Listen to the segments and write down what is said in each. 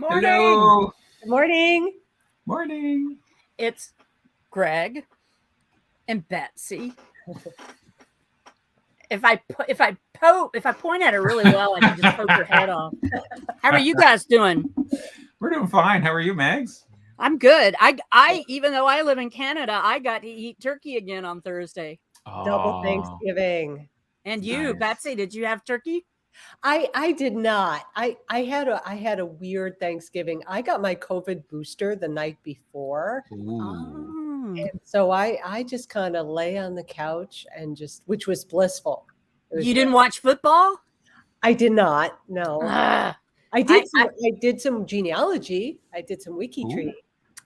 morning. Hello. Good morning. Morning. It's Greg and Betsy. If I point at her really well, I can just poke her head off. How are you guys doing? We're doing fine. How are you, Megs? I'm good. I even though I live in Canada, I got to eat turkey again on Thursday. Double Thanksgiving. And you, Nice. Betsy, did you have turkey? I did not. I had a weird Thanksgiving. I got my COVID booster the night before. Ooh. And so I just kind of lay on the couch and which was blissful. You didn't watch football? I did not. No. Ugh. I did some genealogy. I did some WikiTree.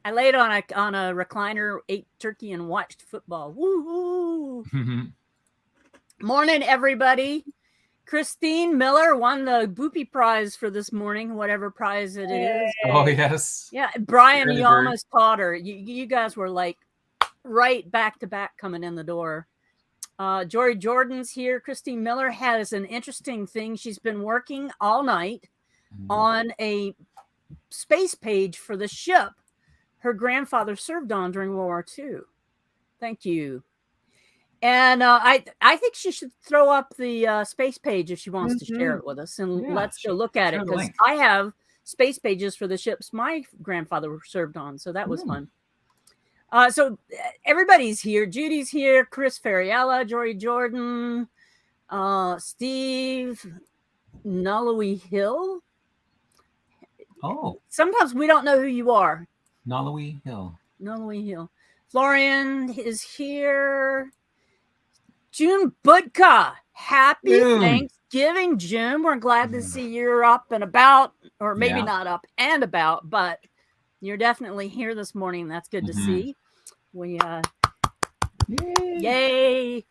I laid on a recliner, ate turkey, and watched football. Woo! Morning, everybody. Christine Miller won the Boopy Prize for this morning, whatever prize it is. Oh, yes. Yeah, Brian, Early you bird. almost caught her. You guys were like right back to back coming in the door. Jory Jordan's here. Christine Miller has an interesting thing. She's been working all night on a space page for the ship her grandfather served on during World War II. Thank you. And I think she should throw up the space page if she wants to share it with us. And let's go look at it, because I have space pages for the ships my grandfather served on. So that was fun. So everybody's here. Judy's here. Chris Ferriella, Jory Jordan, Steve Nollowy Hill. Oh. Sometimes we don't know who you are. Nollowy Hill. Nollowy Hill. Florian is here. June Budka. Happy Thanksgiving, June. We're glad to see you're up and about, or maybe not up and about, but you're definitely here this morning. That's good to see. We yay.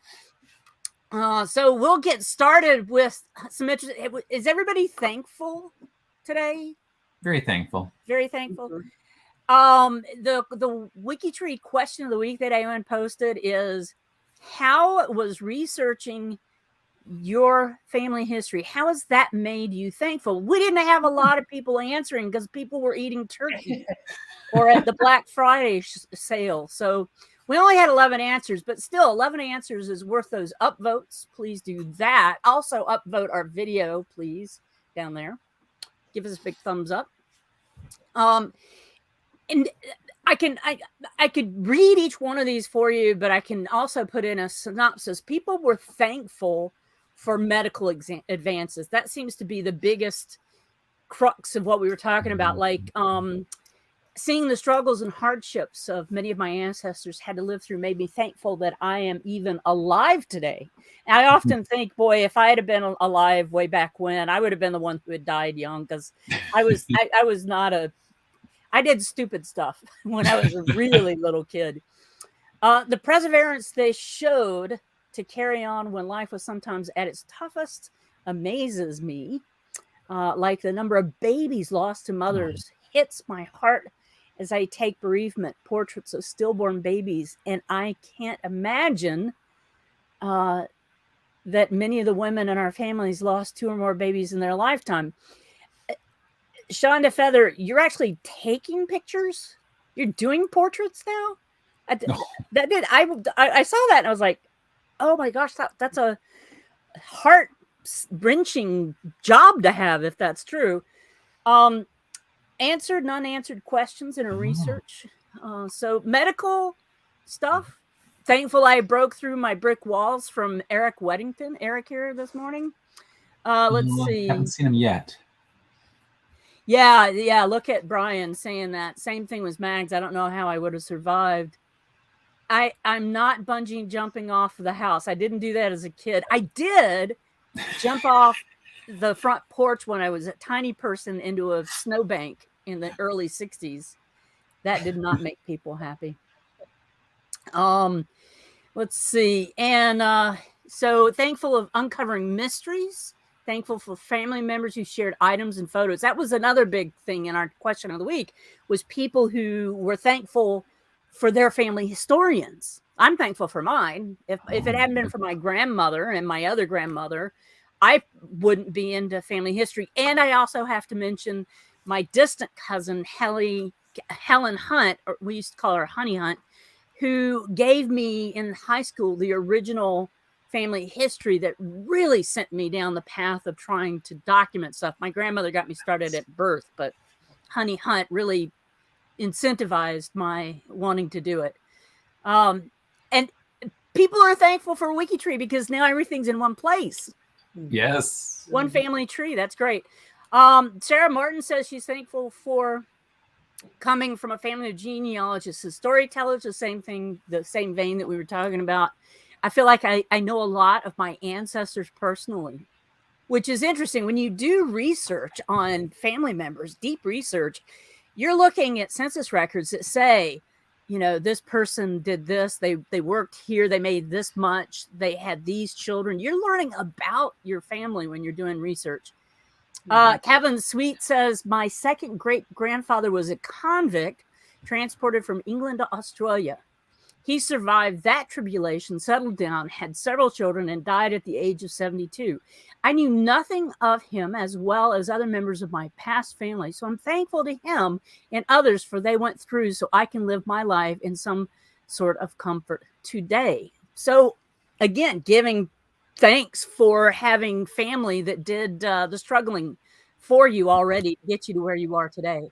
So we'll get started with some interest. Is everybody thankful today? Very thankful. Very thankful. The WikiTree question of the week that Alan posted is, how was researching your family history, how has that made you thankful? We didn't have a lot of people answering because people were eating turkey or at the Black Friday sale. So we only had 11 answers, but still 11 answers is worth those upvotes. Please do that. Also upvote our video, please, down there. Give us a big thumbs up. And I could read each one of these for you, but I can also put in a synopsis. People were thankful for medical advances. That seems to be the biggest crux of what we were talking about. Like seeing the struggles and hardships of many of my ancestors had to live through made me thankful that I am even alive today. And I often think, boy, if I had been alive way back when, I would have been the one who had died young, because I was not I did stupid stuff when I was a really little kid. The perseverance they showed to carry on when life was sometimes at its toughest amazes me. Like the number of babies lost to mothers hits my heart as I take bereavement portraits of stillborn babies. And I can't imagine that many of the women in our families lost 2 or more babies in their lifetime. Shonda Feather, you're actually taking pictures? You're doing portraits now? I saw that and I was like, oh my gosh, that's a heart-wrenching job to have, if that's true. Answered and unanswered questions in her research. So medical stuff. Thankful I broke through my brick walls from Eric Weddington. Eric here this morning. Let's see. Haven't seen him yet. Yeah. Look at Brian saying that. Same thing with Mags. I don't know how I would have survived. I'm not bungee jumping off the house. I didn't do that as a kid. I did jump off the front porch when I was a tiny person into a snowbank in the early 60s. That did not make people happy. Let's see. And so thankful of uncovering mysteries. Thankful for family members who shared items and photos. That was another big thing in our question of the week, was people who were thankful for their family historians. I'm thankful for mine. If it hadn't been for my grandmother and my other grandmother, I wouldn't be into family history. And I also have to mention my distant cousin, Helen Hunt, or we used to call her Honey Hunt, who gave me in high school the original family history that really sent me down the path of trying to document stuff. My grandmother got me started at birth, but Honey Hunt really incentivized my wanting to do it. And people are thankful for WikiTree because now everything's in one place. Yes. One family tree. That's great. Sarah Martin says she's thankful for coming from a family of genealogists and storytellers, the same vein that we were talking about. I feel like I know a lot of my ancestors personally, which is interesting. When you do research on family members, deep research, you're looking at census records that say, this person did this, they worked here, they made this much, they had these children. You're learning about your family when you're doing research. Kevin Sweet says, my second great grandfather was a convict transported from England to Australia. He survived that tribulation, settled down, had several children, and died at the age of 72. I knew nothing of him as well as other members of my past family, so I'm thankful to him and others for they went through so I can live my life in some sort of comfort today. So, again, giving thanks for having family that did the struggling for you already to get you to where you are today.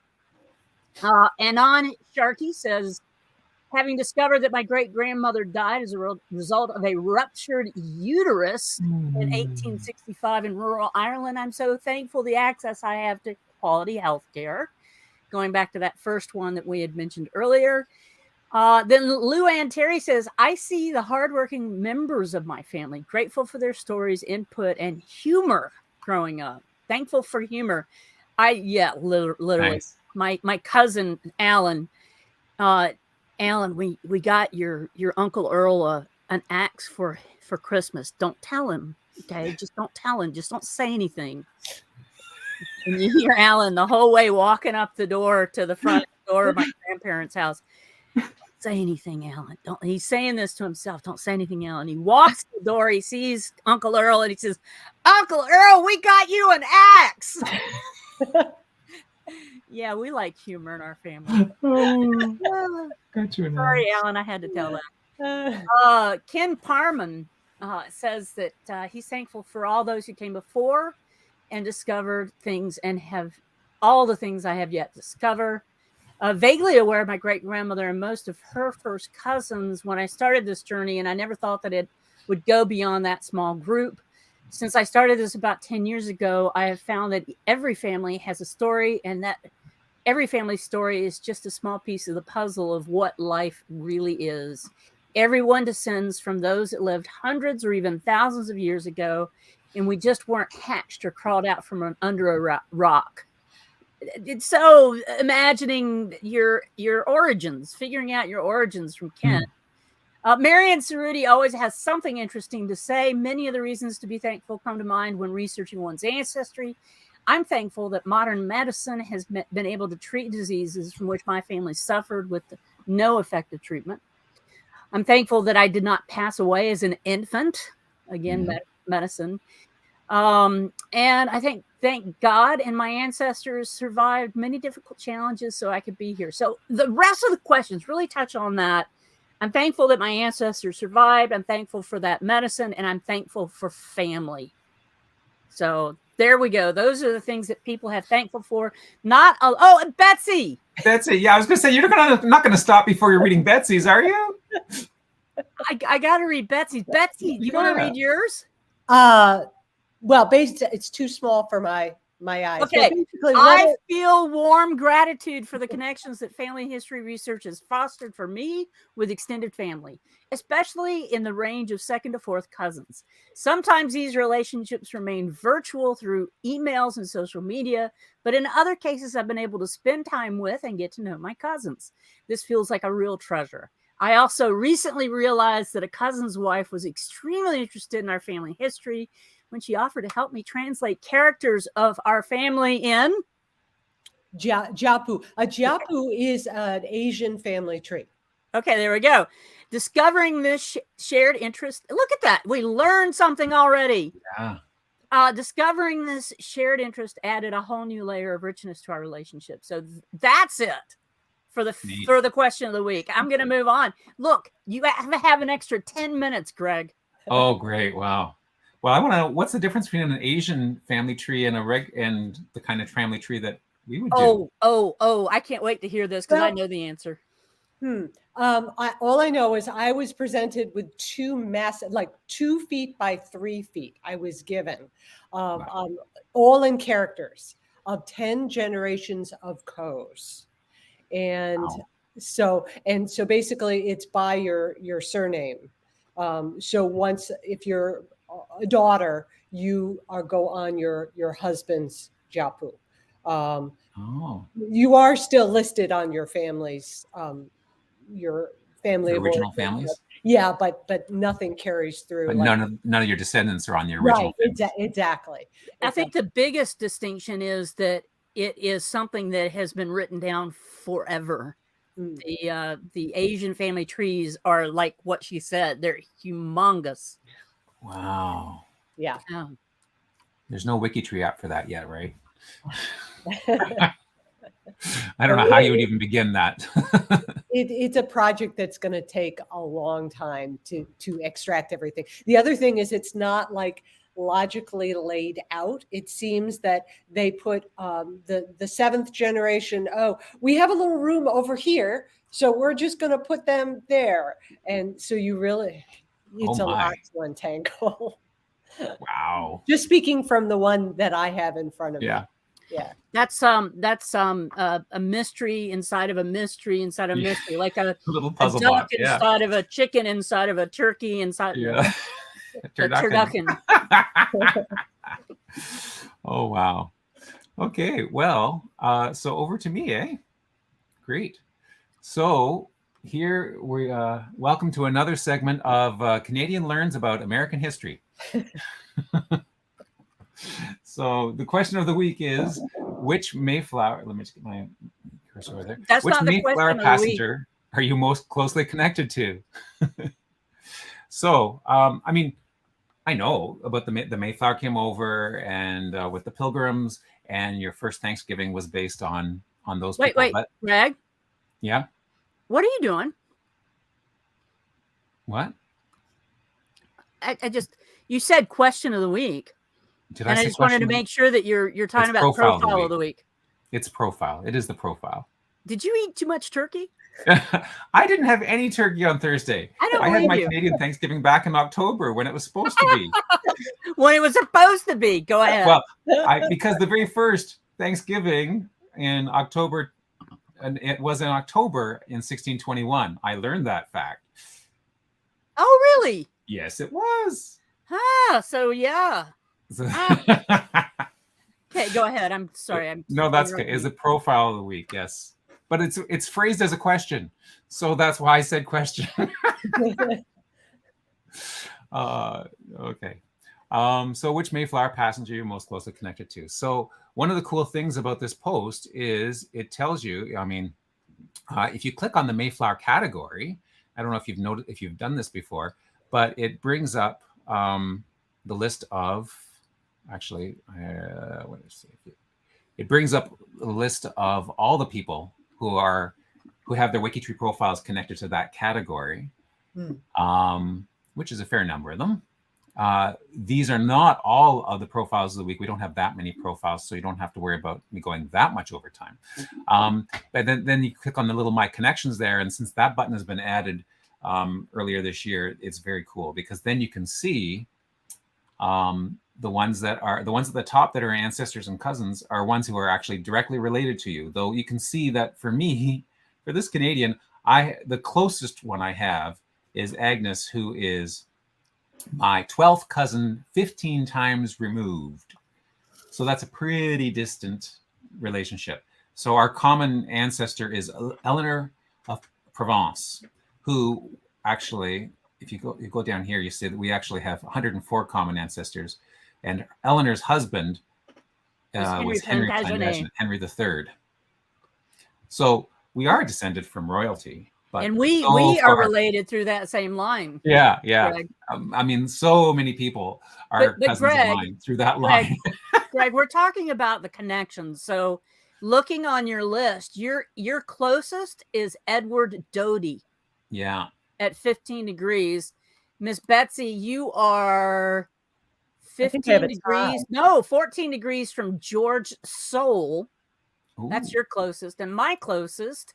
Anon Sharkey says, having discovered that my great-grandmother died as a result of a ruptured uterus in 1865 in rural Ireland, I'm so thankful the access I have to quality health care. Going back to that first one that we had mentioned earlier. Then Lou Ann Terry says, I see the hardworking members of my family, grateful for their stories, input, and humor growing up. Thankful for humor. Literally. Nice. My cousin, Alan, we got your Uncle Earl an axe for Christmas. Don't tell him, okay? Just don't tell him. Just don't say anything. And you hear Alan the whole way walking up the door to the front door of my grandparents' house. Don't say anything, Alan. He's saying this to himself. Don't say anything, Alan. He walks to the door. He sees Uncle Earl, and he says, Uncle Earl, we got you an axe. Yeah, we like humor in our family. Sorry, Alan, I had to tell that. Ken Parman says that he's thankful for all those who came before and discovered things and have all the things I have yet to discover. Vaguely aware of my great-grandmother and most of her first cousins when I started this journey, and I never thought that it would go beyond that small group. Since I started this about 10 years ago, I have found that every family has a story, and that every family's story is just a small piece of the puzzle of what life really is. Everyone descends from those that lived hundreds or even thousands of years ago, and we just weren't hatched or crawled out from under a rock. It's so imagining your origins, figuring out your origins from Kent. Marian Cerruti always has something interesting to say. Many of the reasons to be thankful come to mind when researching one's ancestry. I'm thankful that modern medicine has been able to treat diseases from which my family suffered with no effective treatment. I'm thankful that I did not pass away as an infant. Again, medicine. And I thank God and my ancestors survived many difficult challenges so I could be here. So the rest of the questions really touch on that. I'm thankful that my ancestors survived. I'm thankful for that medicine, and I'm thankful for family. So there we go. Those are the things that people have thankful for. And Betsy. Betsy, yeah, I was going to say, you're not going to stop before you're reading Betsy's, are you? I got to read Betsy's. Betsy, you want to read yours? Well, basically, it's too small for my eyes. Okay. I feel warm gratitude for the connections that family history research has fostered for me with extended family, especially in the range of second to fourth cousins. Sometimes these relationships remain virtual through emails and social media, but in other cases, I've been able to spend time with and get to know my cousins. This feels like a real treasure. I also recently realized that a cousin's wife was extremely interested in our family history when she offered to help me translate characters of our family in Jiapu. A Jiapu is an Asian family tree. Okay, there we go. Discovering this shared interest. Look at that. We learned something already. Yeah. Discovering this shared interest added a whole new layer of richness to our relationship. So that's it for the question of the week. I'm going to move on. Look, you have an extra 10 minutes, Greg. Oh, great. Wow. Well, I want to know, what's the difference between an Asian family tree and and the kind of family tree that we would do? Oh, I can't wait to hear this because I know the answer. All I know is I was presented with two massive, like 2 feet by 3 feet. I was given, all in characters of 10 generations of Coes, and so basically it's by your surname. So once, if you're a daughter, you go on your husband's jiapu. You are still listed on your family's. Your family Your original families, yeah, but nothing carries through. But like, none of your descendants are on your original families. Exactly. I think the biggest distinction is that it is something that has been written down forever. The Asian family trees are like what she said; they're humongous. Wow. Yeah. There's no WikiTree app for that yet, right? I don't know how you would even begin that. It's a project that's going to take a long time to extract everything. The other thing is it's not like logically laid out. It seems that they put the 7th generation, we have a little room over here, so we're just going to put them there. And so it's a lot to untangle. Wow. Just speaking from the one that I have in front of me. Yeah. That's a mystery inside of a mystery inside of a mystery, like a little puzzle a duck box, inside of a chicken inside of a turkey inside a turducken. Oh wow. Okay, well, so over to me, eh? Great. So here we welcome to another segment of Canadian Learns About American History. So the question of the week is, which Mayflower, let me just get my cursor over there. That's which not the Mayflower question passenger are you most closely connected to? So, I mean, I know about the Mayflower came over and with the Pilgrims, and your first Thanksgiving was based on those people. Wait, Greg? Yeah? What are you doing? What? You said question of the week. I just wanted to make sure that you're talking about profile of the week. It's profile. It is the profile. Did you eat too much turkey? I didn't have any turkey on Thursday. I had my Canadian Thanksgiving back in October when it was supposed to be. When it was supposed to be. Go ahead. Well, because the very first Thanksgiving in October, and it was in October in 1621. I learned that fact. Oh, really? Yes, it was. So yeah. Okay, go ahead. I'm sorry. No, that's okay. It's a profile of the week, yes. But it's phrased as a question. So that's why I said question. Okay. So which Mayflower passenger you're most closely connected to? So one of the cool things about this post is it tells you, I mean, if you click on the Mayflower category, I don't know if you've done this before, but it brings up the list of, actually, it brings up a list of all the people who have their WikiTree profiles connected to that category, which is a fair number of them. These are not all of the profiles of the week. We don't have that many profiles, so you don't have to worry about me going that much over time. But then you click on the little My Connections there, and since that button has been added earlier this year, it's very cool because then you can see the ones at the top that are ancestors and cousins are ones who are actually directly related to you. Though you can see that for me, for this Canadian, the closest one I have is Agnes, who is my 12th cousin, 15 times removed. So that's a pretty distant relationship. So our common ancestor is Eleanor of Provence, who actually, if you go down here, you see that we actually have 104 common ancestors. And Eleanor's husband was Henry III. So we are descended from royalty. but And we so are far. related through that same line. Yeah. Greg. I mean, so many people are But cousins Greg, of mine through that Greg, line. Greg, we're talking about the connections. So looking on your list, your closest is Edward Doty. Yeah. At 15 degrees. Miss Betsy, you are I think I have 15 a degrees. tie. No, 14 degrees from George Soule. That's Ooh. your closest. And my closest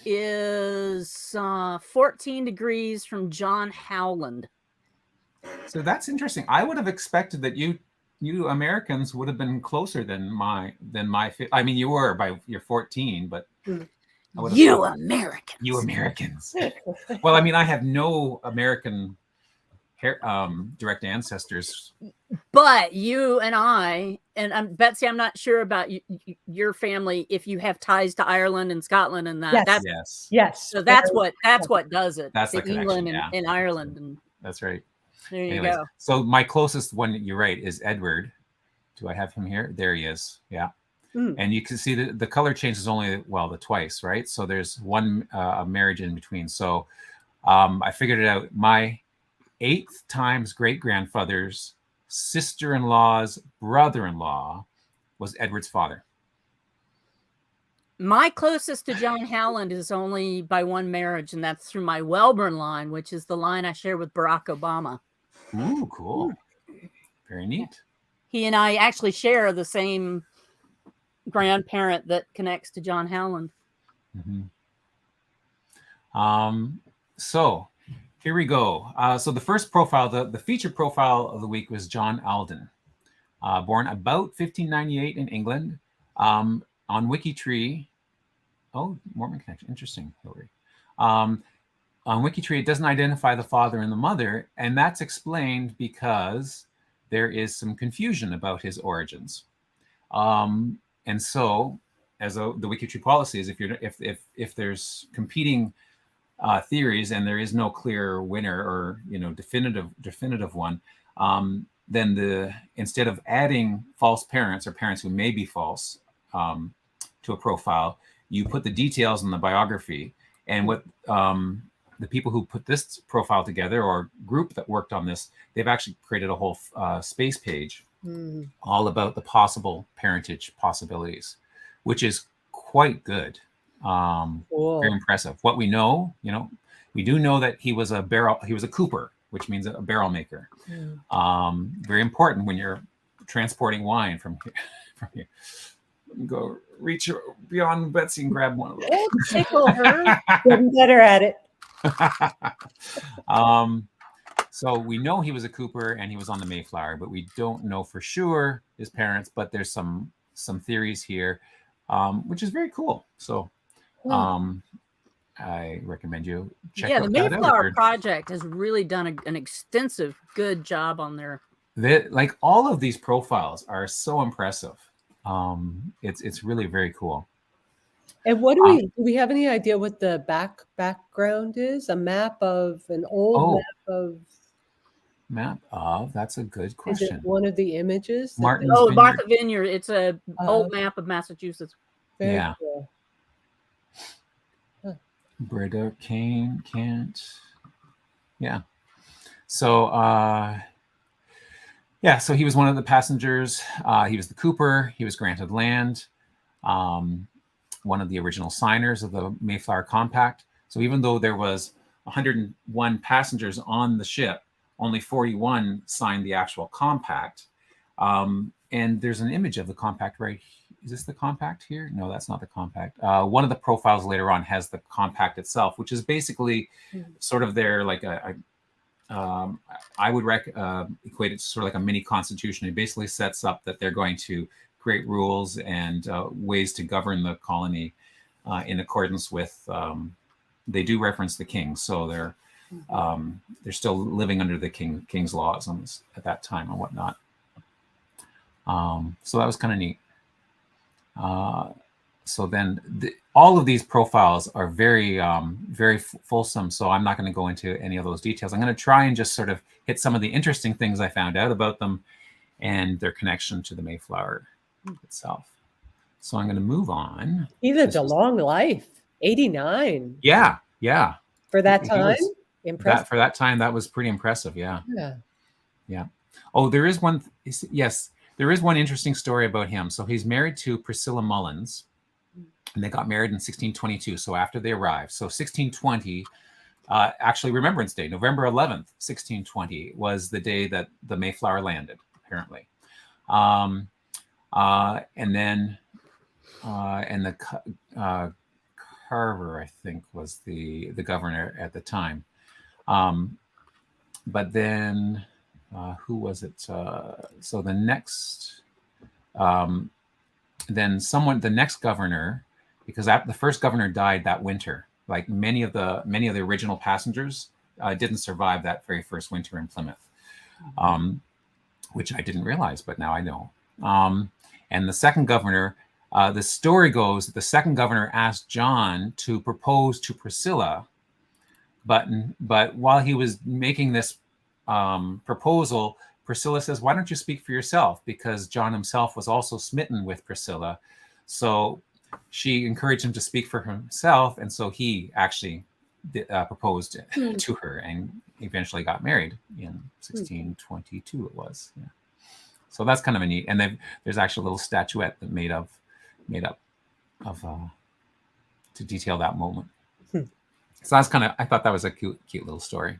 is 14 degrees from John Howland. So that's interesting. I would have expected that you Americans would have been closer than my I mean, you were by your 14, but You Americans. You Americans. Well, I mean, I have no American direct ancestors. But you and I, and Betsy, I'm not sure about your family, if you have ties to Ireland and Scotland and that. Yes. Yes. So that's what does it. That's the England connection, and Ireland. And that's right. there you Anyways, go. so my closest one, you're right, is Edward. Do I have him here? There he is. Yeah. And you can see the color changes only, the twice, right? So there's one marriage in between. So I figured it out. My 8th times great-grandfather's sister-in-law's brother-in-law was Edward's father. My closest to John Howland is only by one marriage, and that's through my Welborn line, which is the line I share with Barack Obama. Ooh, cool. Very neat. He and I actually share the same grandparent that connects to John Howland. So here we go. So the first profile, the feature profile of the week was John Alden, born about 1598 in England. On WikiTree, Mormon connection, interesting, Hillary. On WikiTree, it doesn't identify the father and the mother, and that's explained because there is some confusion about his origins. And so, as the WikiTree policy is, if there's competing theories and there is no clear winner or definitive one, then instead of adding false parents or parents who may be false to a profile, you put the details in the biography. And what the people who put this profile together, or group that worked on this, they've actually created a whole space page all about the possible parentage possibilities, which is quite good. Very impressive. What we know, we do know that he was a cooper, which means a barrel maker. Very important when you're transporting wine from here. Go reach beyond Betsy and grab one of those. Tickle her. Getting better at it. So we know he was a cooper and he was on the Mayflower, but we don't know for sure his parents. But there's some theories here, which is very cool. So I recommend you check out the Mayflower Project has really done an extensive, good job on their. Like all of these profiles are so impressive. It's really very cool. And what do we have any idea what the background is? A map of an old map of that's a good question. Is it one of the images? Martha's Vineyard. It's a old map of Massachusetts. Very cool. Britta Kent. Yeah. So so he was one of the passengers. He was the cooper. He was granted land. One of the original signers of the Mayflower Compact. So even though there was 101 passengers on the ship, only 41 signed the actual compact. And there's an image of the compact right here. Is this the compact here? No, that's not the compact. One of the profiles later on has the compact itself, which is basically sort of their like I would equate it to sort of like a mini constitution. It basically sets up that they're going to create rules and ways to govern the colony in accordance with. They do reference the king, so they're still living under the king's laws on this at that time and whatnot. So that was kind of neat. So then all of these profiles are very, very fulsome. So I'm not going to go into any of those details. I'm going to try and just sort of hit some of the interesting things I found out about them and their connection to the Mayflower itself. So I'm going to move on. He lived a long life, 89. Yeah. Yeah. For that He time? was, Impressive. for that time, that was pretty impressive. Yeah. Yeah. Yeah. Oh, there is one. Yes, there is one interesting story about him. So he's married to Priscilla Mullins, and they got married in 1622. So after they arrived, so 1620, actually Remembrance Day, November 11th, 1620, was the day that the Mayflower landed, apparently. And then, and the Carver, I think, was the governor at the time. But then, who was it? So the next, then the next governor, because the first governor died that winter. Like many of the original passengers didn't survive that very first winter in Plymouth, which I didn't realize, but now I know. And the second governor, the story goes that the second governor asked John to propose to Priscilla, but while he was making this proposal, Priscilla says, "Why don't you speak for yourself?" Because John himself was also smitten with Priscilla. So she encouraged him to speak for himself. And so he actually proposed to her and eventually got married in 1622 it was. Yeah. So that's kind of a neat. And there's actually a little statuette that made up to detail that moment. So that's I thought that was a cute little story.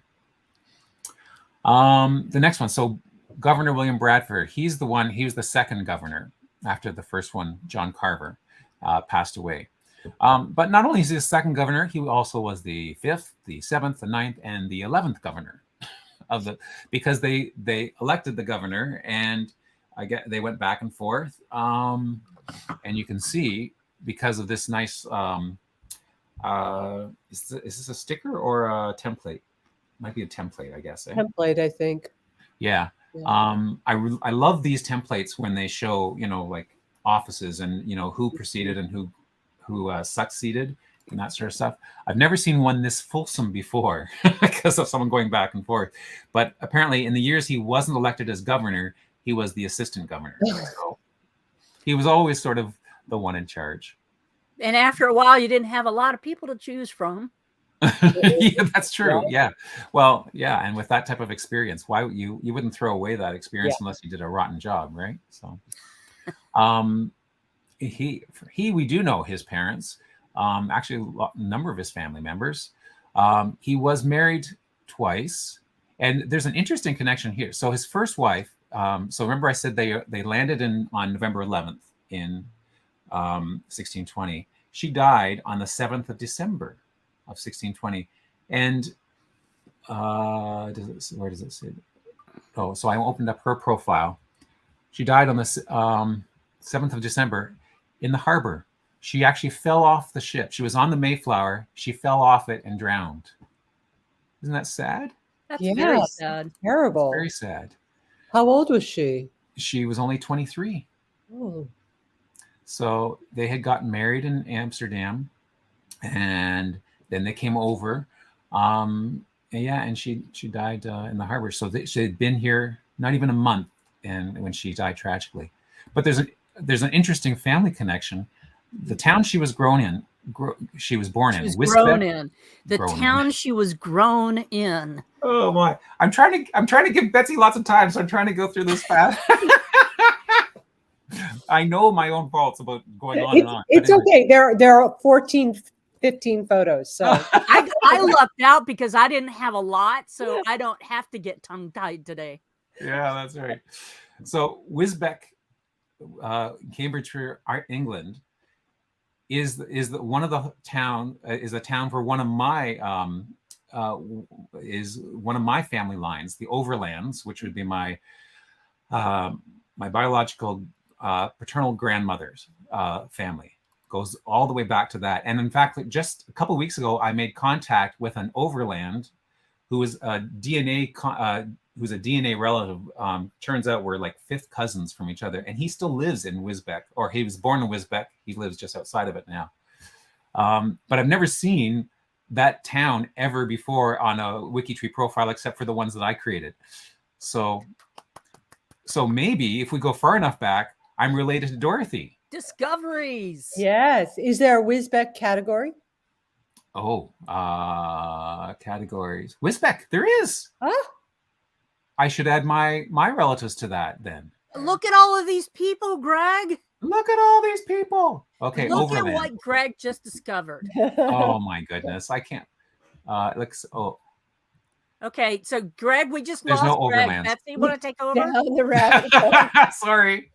The next one. So Governor William Bradford, he was the second governor after the first one, John Carver, passed away. But not only is he the second governor, he also was the 5th, the 7th, the 9th, and the 11th governor because they elected the governor, and they went back and forth. And you can see, because of this nice, is this a sticker or a template? Might be a template, I guess. Template, I think. Yeah. I love these templates when they show, like offices and, who preceded and who succeeded and that sort of stuff. I've never seen one this fulsome before because of someone going back and forth. But apparently in the years he wasn't elected as governor, he was the assistant governor. So he was always sort of the one in charge. And after a while, you didn't have a lot of people to choose from. Yeah, that's true. Yeah. Well, yeah. And with that type of experience, why you wouldn't throw away that experience unless you did a rotten job, right? So, we do know his parents, actually a number of his family members. He was married twice, and there's an interesting connection here. So his first wife, so remember I said they landed on November 11th in 1620. She died on the 7th of December of 1620. And where does it say? Oh, so I opened up her profile. She died on the 7th of December in the harbor. She actually fell off the ship. She was on the Mayflower. She fell off it and drowned. Isn't that sad? That's very sad. Terrible. It's very sad. How old was she? She was only 23. Oh. So they had gotten married in Amsterdam, and then they came over. And she died in the harbor. So she had been here not even a month, and when she died tragically. But there's an interesting family connection. The town she was born in. She was grown in. The town she was grown in. Oh my! I'm trying to give Betsy lots of time, so I'm trying to go through this fast. I know my own faults about going on and on. It's okay. There are 14, 15 photos. So I lucked out because I didn't have a lot, so I don't have to get tongue-tied today. Yeah, that's right. So Wisbech, Cambridgeshire, England, is a town for one of my family lines, the Overlands, which would be my biological paternal grandmother's family. Goes all the way back to that. And in fact, just a couple of weeks ago, I made contact with an Overland who is a DNA relative. Turns out we're like fifth cousins from each other, and he still lives in Wisbech, or he was born in Wisbech. He lives just outside of it now. But I've never seen that town ever before on a WikiTree profile, except for the ones that I created. So maybe if we go far enough back, I'm related to Dorothy. Discoveries. Yes. Is there a Wisbech category? Categories. Wisbeck, there is. Huh? I should add my relatives to that then. Look at all of these people, Greg. Look at all these people. Okay, Look Overland. at what Greg just discovered. Oh my goodness, I can't. Okay, so Greg, we just There's lost no Greg. Overlands. Betsy, you want to take over? Down the rabbit hole. Sorry.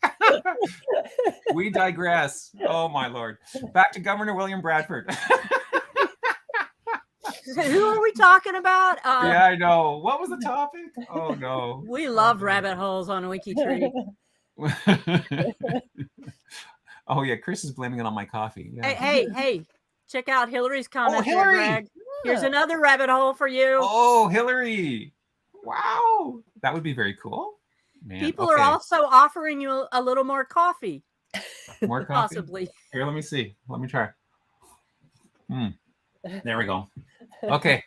We digress. Oh my Lord. Back to Governor William Bradford. Who are we talking about? Yeah, I know. What was the topic? Oh no. We love rabbit holes on WikiTree. Oh yeah, Chris is blaming it on my coffee. Yeah. Hey! Check out Hillary's comment. Hillary! There, Greg. Here's another rabbit hole for you. Oh, Hillary! Wow, that would be very cool. Man, People are also offering you a little more coffee. More coffee? Possibly. Here, let me see. Let me try. There we go. Okay.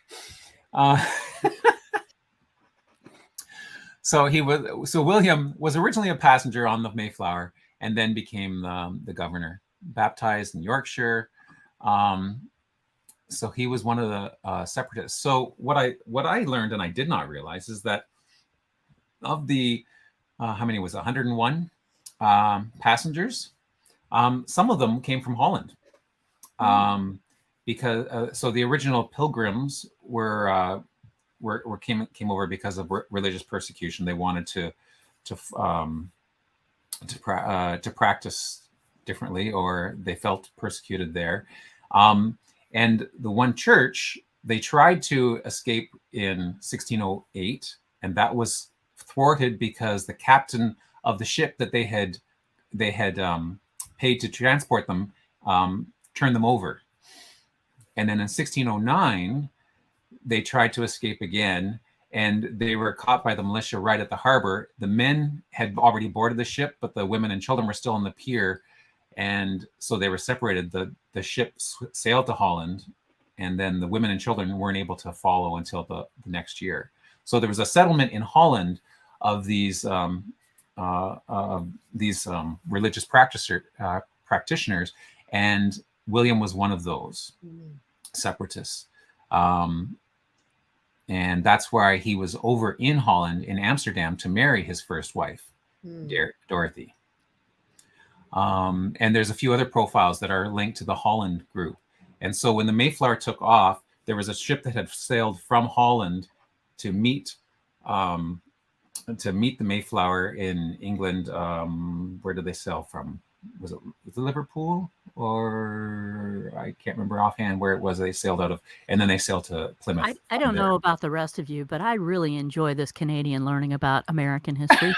So William was originally a passenger on the Mayflower and then became the governor, baptized in Yorkshire. So he was one of the separatists. So what I learned, and I did not realize, is that of the how many was it? 101 passengers, some of them came from Holland, because so the original pilgrims came over because of religious persecution. They wanted to practice differently, or they felt persecuted there. And the one church, they tried to escape in 1608, and that was thwarted because the captain of the ship that they had paid to transport them turned them over. And then in 1609, they tried to escape again, and they were caught by the militia right at the harbor. The men had already boarded the ship, but the women and children were still on the pier. And so they were separated. The ship sailed to Holland, and then the women and children weren't able to follow until the next year. So there was a settlement in Holland of these religious practitioners, and William was one of those separatists. And that's why he was over in Holland, in Amsterdam, to marry his first wife, Dorothy. And there's a few other profiles that are linked to the Holland group. And so when the Mayflower took off, there was a ship that had sailed from Holland to meet the Mayflower in England. Where did they sail from? Was it Liverpool, or I can't remember offhand where it was they sailed out of, and then they sailed to Plymouth. I don't know about the rest of you, but I really enjoy this Canadian learning about American history.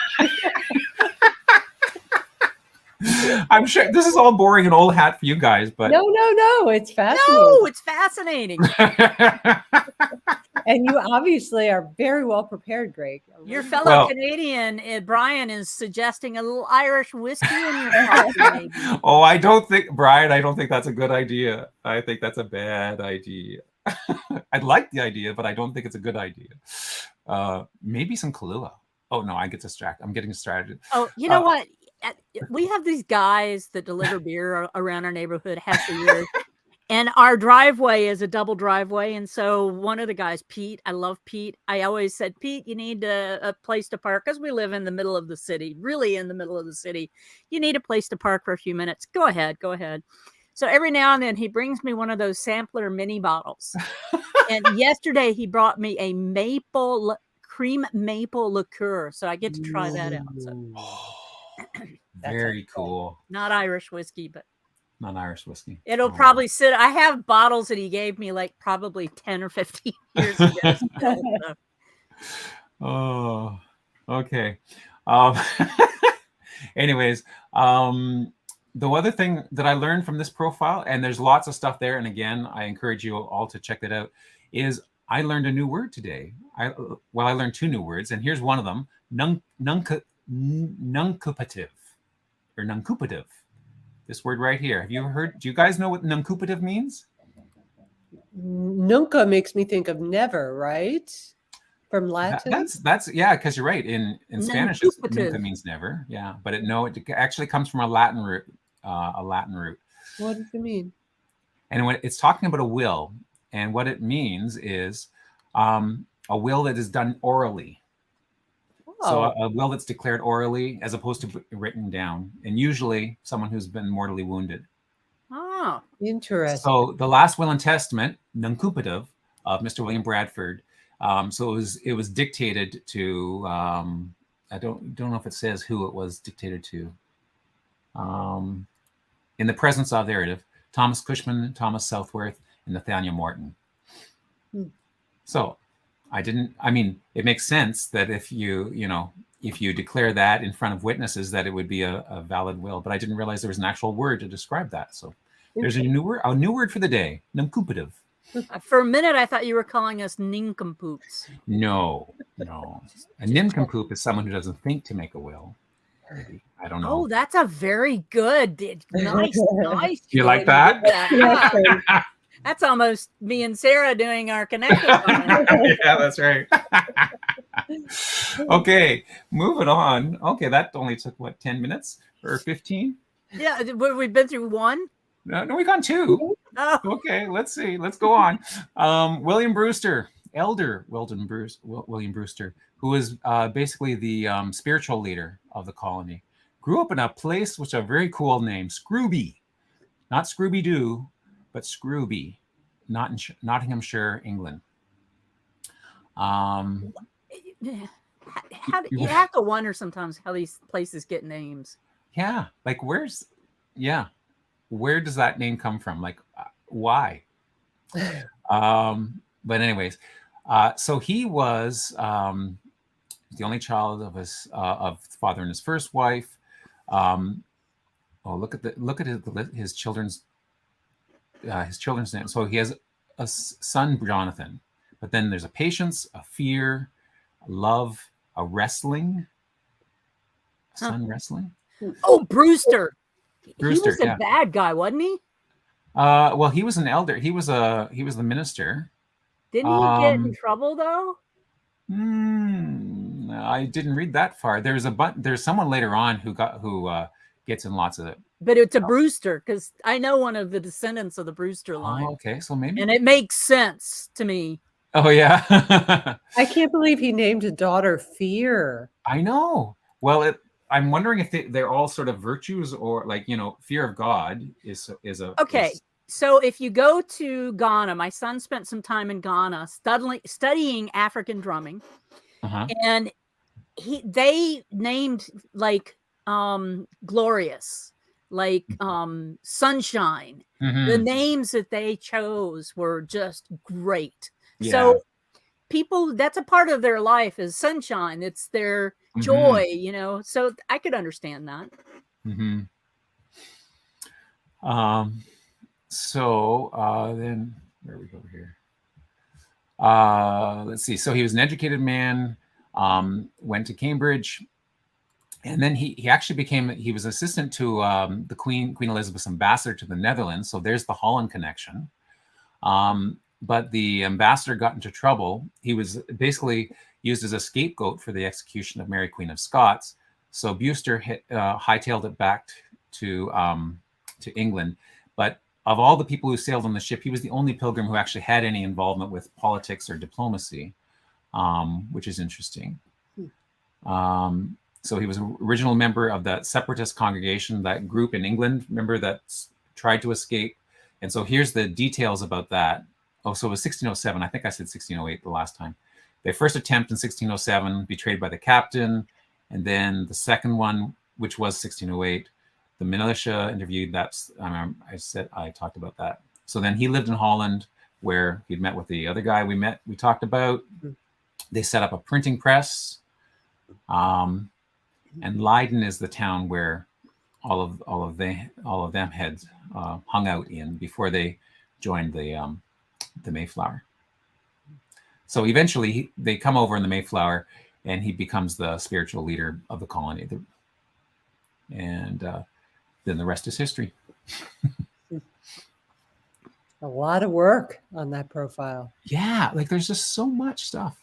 I'm sure this is all boring and old hat for you guys, but no, it's fascinating. No, it's fascinating. And you obviously are very well prepared, Greg. Your fellow Canadian, Brian, is suggesting a little Irish whiskey in your coffee, maybe. Oh, I don't think that's a good idea. I think that's a bad idea. I'd like the idea, but I don't think it's a good idea. Maybe some Kahlua. Oh no, I'm getting distracted. Oh, you know what? We have these guys that deliver beer around our neighborhood half the year. And our driveway is a double driveway. And so one of the guys, Pete, I love Pete. I always said, Pete, you need a place to park, because we live in the middle of the city, really in the middle of the city. You need a place to park for a few minutes. Go ahead. So every now and then he brings me one of those sampler mini bottles. And yesterday he brought me a cream maple liqueur. So I get to try that out. So. Very cool. Not Irish whiskey, but. Not Irish whiskey. It'll probably sit. I have bottles that he gave me like probably 10 or 15 years ago. Oh, okay. Anyways, the other thing that I learned from this profile, and there's lots of stuff there, and again, I encourage you all to check that out, is I learned a new word today. I learned two new words, and here's one of them: nuncupative or nuncupative. This word right here. Have you heard? Do you guys know what nuncupative means? Nunca makes me think of never, right? From Latin. That's yeah, because you're right. In Spanish, nunca means never. Yeah, but it actually comes from a Latin root. What does it mean? And when it's talking about a will, And what it means is a will that is done orally. So a will that's declared orally as opposed to written down, and usually someone who's been mortally wounded. Oh, Interesting. So the last will and testament, nuncupative, of Mr. William Bradford. So it was dictated to. I don't know if it says who it was dictated to. In the presence of, there it is, Thomas Cushman, Thomas Southworth, and Nathaniel Morton. So I mean, it makes sense that if you declare that in front of witnesses, that it would be a valid will, but I didn't realize there was an actual word to describe that. So there's a new word for the day, nuncupative. for a minute, I thought you were calling us nincompoops. No. A nincompoop is someone who doesn't think to make a will. Maybe. I don't know. Oh, that's a very good, nice. You like that? Yeah. That's almost me and Sarah doing our connection. Yeah, that's right. Okay, moving on. Okay, that only took, what, 10 minutes or 15? Yeah, we've been through one. No, we got 2. Oh. Okay, let's see. Let's go on. William Brewster, elder William Brewster, who was basically the spiritual leader of the colony, grew up in a place which a very cool name, Scrooby. Not Scrooby-Doo, but Scrooby, Nottinghamshire, England. You have to wonder sometimes how these places get names. Yeah, like where does that name come from? Like, why? But anyways, so he was the only child of his father and his first wife. Look at his children's name. So he has a son, Jonathan, but then there's a patience, a fear, a love, a wrestling. Son wrestling. Oh, Brewster. Brewster, he was a bad guy, wasn't he? Well, he was an elder. He was the minister. Didn't he get in trouble though? I didn't read that far. There's someone later on who gets in lots of it. But it's a Brewster, because I know one of the descendants of the Brewster line. Oh, okay, so maybe. And it makes sense to me. Oh yeah. I can't believe he named a daughter Fear. I know. Well, I'm wondering if they're all sort of virtues, or like, fear of God is a. Okay. So if you go to Ghana, my son spent some time in Ghana studying African drumming, and they named like glorious, like sunshine. The names that they chose were just great. Yeah. So people, that's a part of their life, is sunshine. It's their joy, so I could understand that. So then where we go here? Let's see. So he was an educated man, went to Cambridge, and then he actually he was assistant to the Queen Elizabeth's ambassador to the Netherlands. So there's the Holland connection. But the ambassador got into trouble. He was basically used as a scapegoat for the execution of Mary Queen of Scots. So Brewster hightailed it back to England. But of all the people who sailed on the ship, he was the only pilgrim who actually had any involvement with politics or diplomacy, which is interesting. So he was an original member of that separatist congregation, that group in England, remember, that tried to escape. And so here's the details about that. Oh, so it was 1607. I think I said 1608 the last time. Their first attempt in 1607, betrayed by the captain. And then the second one, which was 1608, the militia interviewed. I talked about that. So then he lived in Holland, where he'd met with the other guy we talked about. They set up a printing press. And Leiden is the town where all of them had hung out in before they joined the Mayflower. So eventually they come over in the Mayflower, and he becomes the spiritual leader of the colony. And then the rest is history. A lot of work on that profile. Yeah, like there's just so much stuff.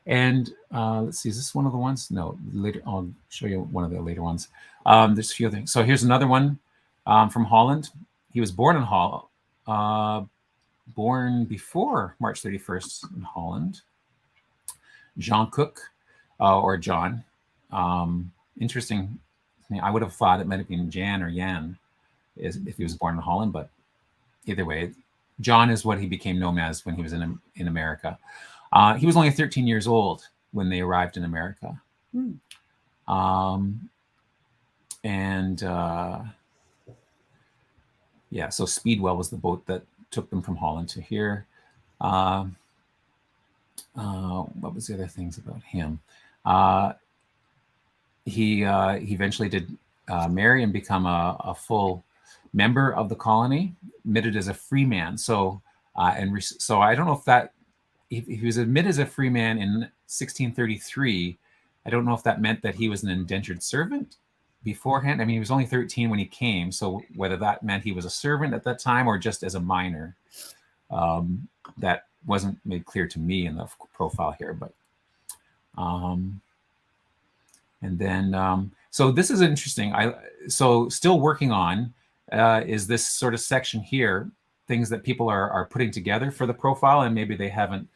And let's see, is this one of the ones? No, later I'll show you one of the later ones. There's a few things. So here's another one from Holland. He was born in Holland. born before March 31st in Holland. Jean Cook, or John. Interesting. I would have thought it might have been Jan or Jan if he was born in Holland, but either way, John is what he became known as when he was in America. He was only 13 years old when they arrived in America. Yeah, so Speedwell was the boat that took them from Holland to here. What was the other things about him? He eventually did marry and become a full member of the colony, admitted as a free man. So so I don't know if that he was admitted as a free man in 1633. I don't know if that meant that he was an indentured servant beforehand. I mean, he was only 13 when he came, so whether that meant he was a servant at that time or just as a minor, that wasn't made clear to me in the profile here. But and then so this is interesting. So still working on is this sort of section here, things that people are putting together for the profile, and maybe they haven't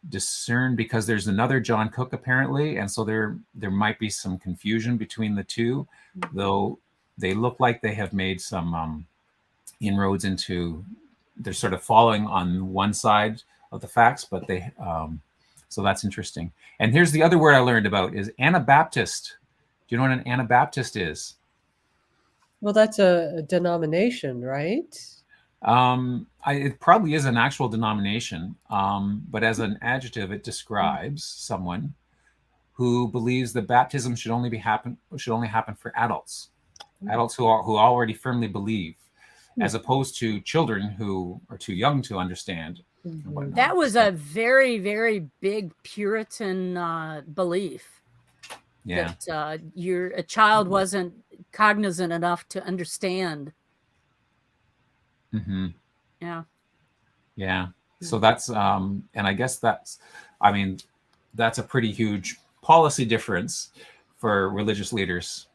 discerned because there's another John Cook apparently, and so there might be some confusion between the two, though they look like they have made some inroads into, they're sort of following on one side of the facts, but they so that's interesting. And here's the other word I learned about is Anabaptist. Do you know what an Anabaptist is? Well, that's a denomination, right? It probably is an actual denomination, but as an adjective, it describes someone who believes that baptism should only happen for adults who already firmly believe, as opposed to children who are too young to understand. That was a very, very big Puritan belief. Yeah, that a child wasn't cognizant enough to understand. Mm-hmm. Yeah. Yeah. So that's and I guess that's a pretty huge policy difference for religious leaders.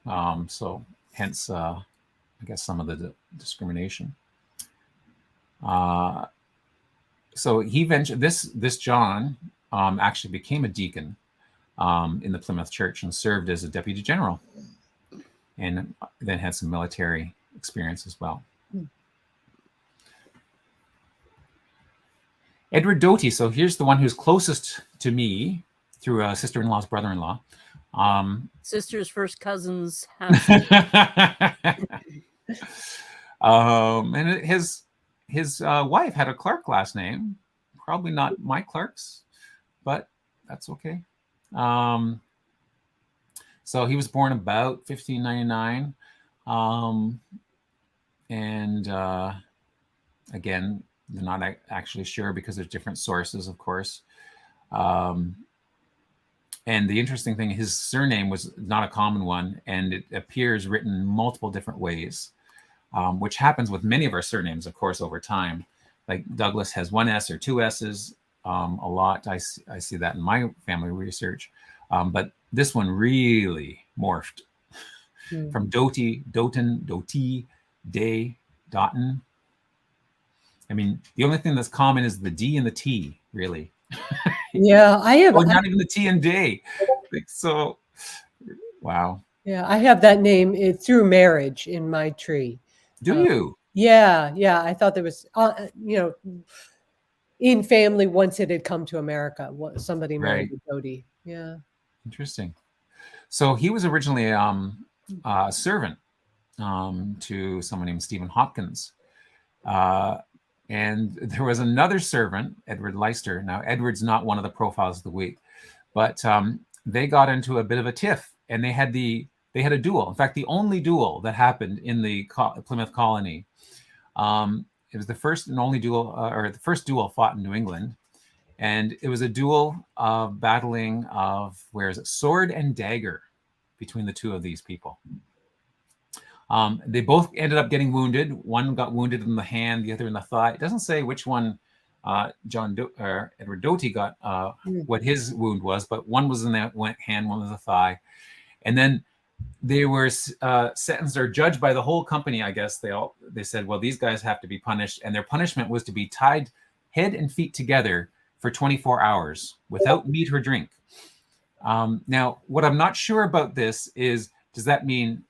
So hence I guess some of the discrimination. So he ventured this John actually became a deacon in the Plymouth Church and served as a deputy general, and then had some military experience as well. Edward Doty. So here's the one who's closest to me through a sister-in-law's brother-in-law. Sister's first cousin's house. And his wife had a Clark last name. Probably not my Clark's, but that's okay. So he was born about 1599. And again, they're not actually sure because there's different sources, of course. And the interesting thing, his surname was not a common one, and it appears written multiple different ways, which happens with many of our surnames, of course, over time. Like Douglas has one S or two S's a lot. I see that in my family research. But this one really morphed from Doty, Doten, Doti, Day, Dotten. I mean, the only thing that's common is the D and the T, really. Yeah, I have. Or not even the T and day. So, wow. Yeah, I have that name through marriage in my tree. Do you? Yeah. I thought there was, in family once it had come to America, somebody married Doty. Yeah. Interesting. So he was originally a servant to someone named Stephen Hopkins. And there was another servant, Edward Leicester. Now, Edward's not one of the profiles of the week, but they got into a bit of a tiff, and they had a duel. In fact, the only duel that happened in the Plymouth colony. It was the first and only duel, or the first duel fought in New England, and it was a duel of battling of sword and dagger between the two of these people. They both ended up getting wounded. One got wounded in the hand, the other in the thigh. It doesn't say which one Edward Doty got what his wound was, but one was in the hand, one was the thigh. And then they were sentenced or judged by the whole company, I guess. They said, well, these guys have to be punished. And their punishment was to be tied head and feet together for 24 hours without meat or drink. Now, what I'm not sure about this is, does that mean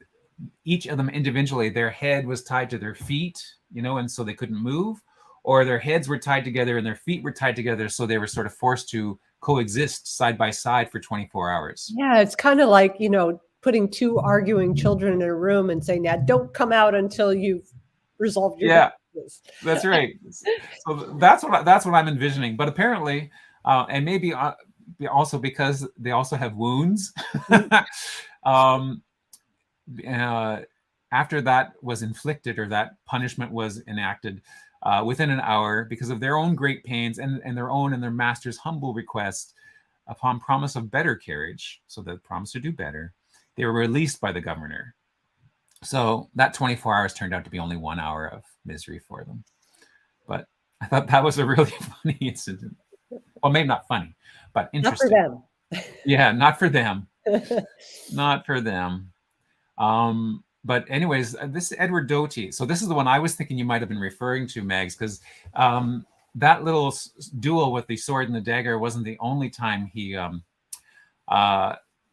each of them individually, their head was tied to their feet, and so they couldn't move, or their heads were tied together and their feet were tied together, so they were sort of forced to coexist side by side for 24 hours? Yeah, it's kind of like, putting two arguing children in a room and saying, now don't come out until you've resolved your differences. That's right. So that's what I'm envisioning. But apparently, and maybe also because they also have wounds, after that was inflicted, or that punishment was enacted, within an hour, because of their own great pains and their own and their master's humble request, upon promise of better carriage, so they promised to do better, they were released by the governor. So that 24 hours turned out to be only 1 hour of misery for them. But I thought that was a really funny incident. Well, maybe not funny, but interesting. Not for them. Yeah, not for them. Not for them. But anyways, this Edward Doty. So this is the one I was thinking you might have been referring to, Megs, because that little duel with the sword and the dagger wasn't the only time he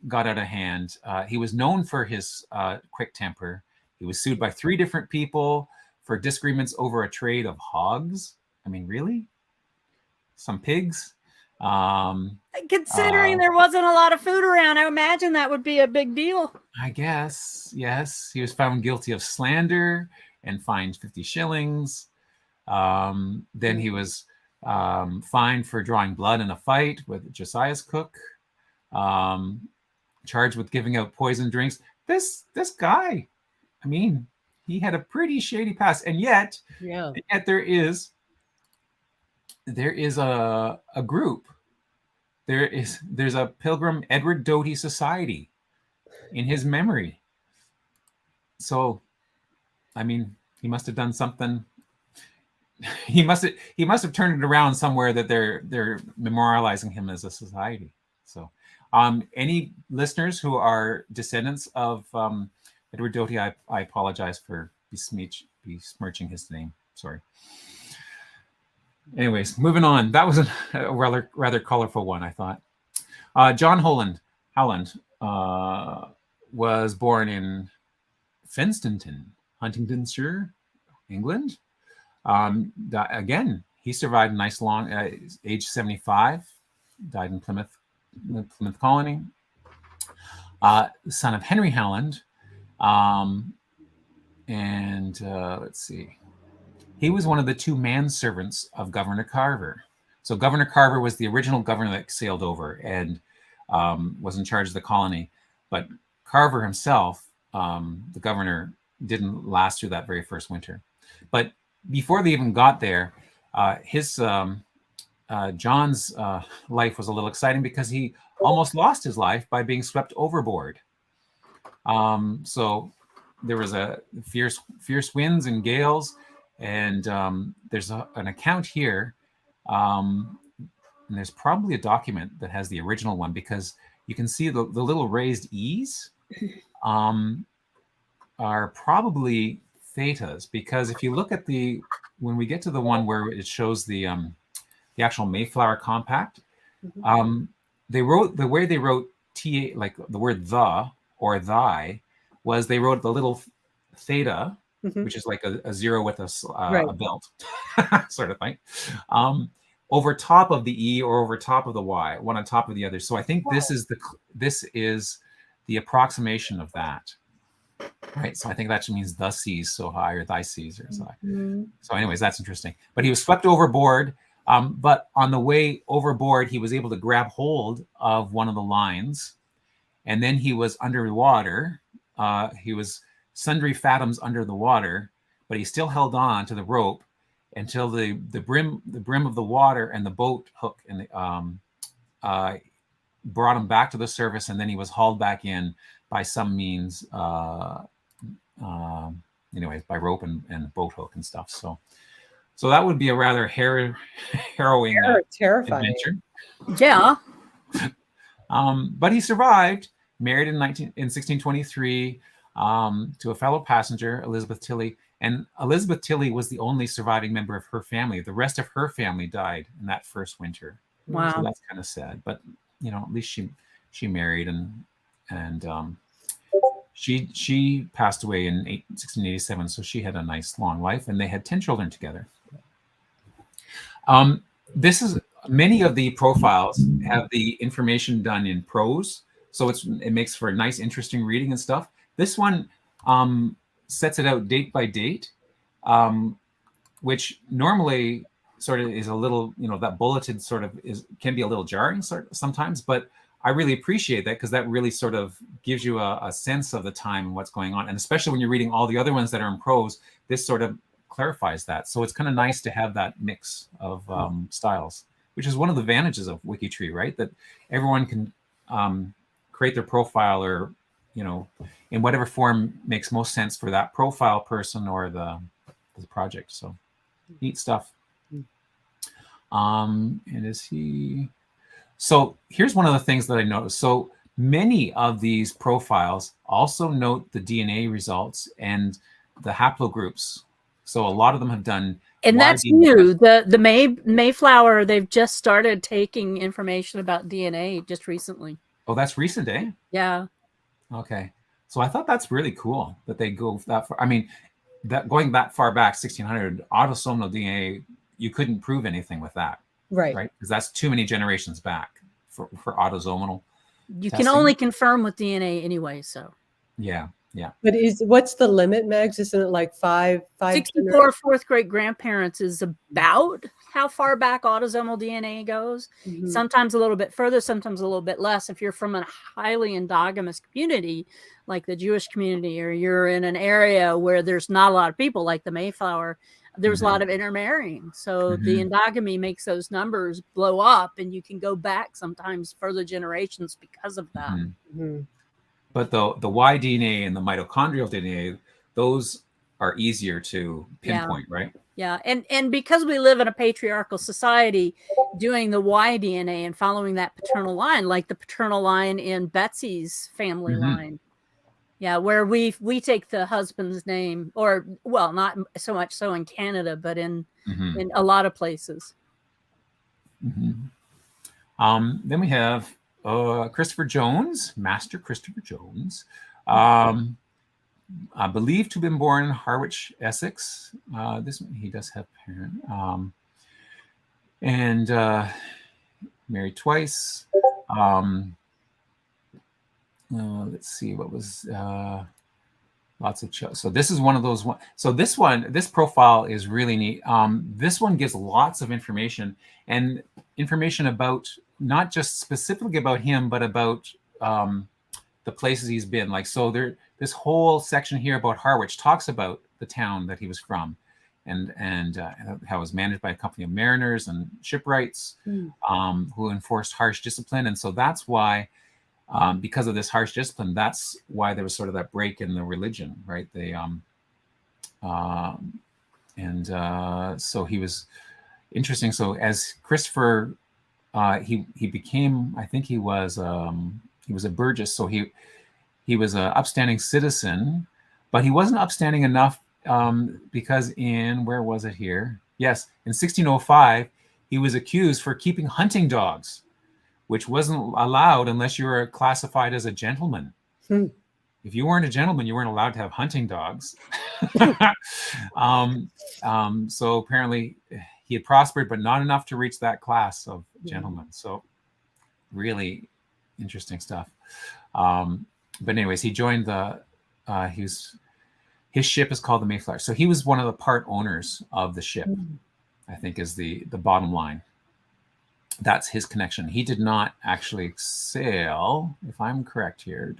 got out of hand. He was known for his quick temper. He was sued by 3 different people for disagreements over a trade of hogs. I mean, really? Some pigs? Considering there wasn't a lot of food around, I imagine that would be a big deal. I guess, yes. He was found guilty of slander and fined 50 shillings. Then he was fined for drawing blood in a fight with Josiah's cook. Charged with giving out poison drinks. This guy, I mean, he had a pretty shady past, and yet there is a group. There's a Pilgrim Edward Doty Society in his memory. So, I mean, he must have done something. He must have turned it around somewhere that they're memorializing him as a society. So, any listeners who are descendants of Edward Doty, I apologize for besmirching his name. Sorry. Anyways, moving on. That was a rather colorful one, I thought. John Howland was born in Fenstanton, Huntingdonshire, England. Again, he survived a nice long age 75. Died in Plymouth Colony. Son of Henry Howland, and let's see. He was one of the 2 manservants of Governor Carver. So Governor Carver was the original governor that sailed over and was in charge of the colony. But Carver himself, the governor, didn't last through that very first winter. But before they even got there, John's life was a little exciting because he almost lost his life by being swept overboard. So there was a fierce winds and gales. And there's an account here, and there's probably a document that has the original one, because you can see the little raised E's are probably thetas, because if you look at when we get to the one where it shows the actual Mayflower Compact, the way they wrote TA, like the word the or thy, was they wrote the little theta, which is like a 0 with a belt sort of thing, over top of the E or over top of the Y, one on top of the other. So I think this is the approximation of that, right? So I think that means the seas so high, or thy seas or so high. So anyways, that's interesting. But he was swept overboard, but on the way overboard, he was able to grab hold of one of the lines, and then he was underwater. He was sundry fathoms under the water, but he still held on to the rope until the brim of the water and the boat hook and brought him back to the surface, and then he was hauled back in by some means, anyways, by rope and boat hook and stuff. So that would be a rather harrowing terrifying adventure. Yeah. But he survived, married in 1623. To a fellow passenger, Elizabeth Tilley, And Elizabeth Tilley was the only surviving member of her family. The rest of her family died in that first winter. Wow. So that's kind of sad. But at least she married and she passed away in 1687. So she had a nice long life, and they had 10 children together. This is many of the profiles have the information done in prose, so it makes for a nice, interesting reading and stuff. This one sets it out date by date, which normally sort of is a little, that bulleted sort of can be a little jarring sometimes, but I really appreciate that because that really sort of gives you a sense of the time and what's going on. And especially when you're reading all the other ones that are in prose, this sort of clarifies that. So it's kind of nice to have that mix of styles, which is one of the advantages of WikiTree, right? That everyone can create their profile or, in whatever form makes most sense for that profile person or the project. So neat stuff. And so here's one of the things that I noticed. So many of these profiles also note the DNA results and the haplogroups. So a lot of them have done. And that's new. The Mayflower, they've just started taking information about DNA just recently. Oh, that's recent, eh? Yeah. Okay. So I thought that's really cool that they go that far. I mean, that going that far back, 1600, autosomal DNA, you couldn't prove anything with that. Right. Right? Because that's too many generations back for autosomal. You can only confirm with DNA anyway, so. Yeah. But what's the limit, Megs? Isn't it like five 64 fourth great grandparents is about how far back autosomal DNA goes. Mm-hmm. Sometimes a little bit further, sometimes a little bit less. If you're from a highly endogamous community, like the Jewish community, or you're in an area where there's not a lot of people, like the Mayflower, there's a lot of intermarrying. So the endogamy makes those numbers blow up, and you can go back sometimes further generations because of that. But the Y DNA and the mitochondrial DNA, those are easier to pinpoint, right? Yeah, and because we live in a patriarchal society, doing the Y DNA and following that paternal line, like the paternal line in Betsy's family line, where we take the husband's name, or well, not so much so in Canada, but in a lot of places. Then we have Christopher Jones, Master Christopher Jones, believed to have been born in Harwich, Essex. This one, he does have parent, and married twice. Let's see, what was lots of so this is one of those one. So this profile is really neat. This one gives lots of information about not just specifically about him, but about the places he's been. Like, so this whole section here about Harwich talks about the town that he was from, and how it was managed by a company of mariners and shipwrights who enforced harsh discipline. And so that's why, because of this harsh discipline, that's why there was sort of that break in the religion, right? They so he was interesting. So as Christopher, he became, I think he was a burgess, so he was an upstanding citizen, but he wasn't upstanding enough because where was it here? Yes, in 1605, he was accused for keeping hunting dogs, which wasn't allowed unless you were classified as a gentleman. If you weren't a gentleman, you weren't allowed to have hunting dogs. So apparently he had prospered, but not enough to reach that class of gentlemen. So really interesting stuff. But anyways, he joined his ship is called the Mayflower. So he was one of the part owners of the ship, I think is the bottom line. That's his connection. He did not actually sail, if I'm correct here.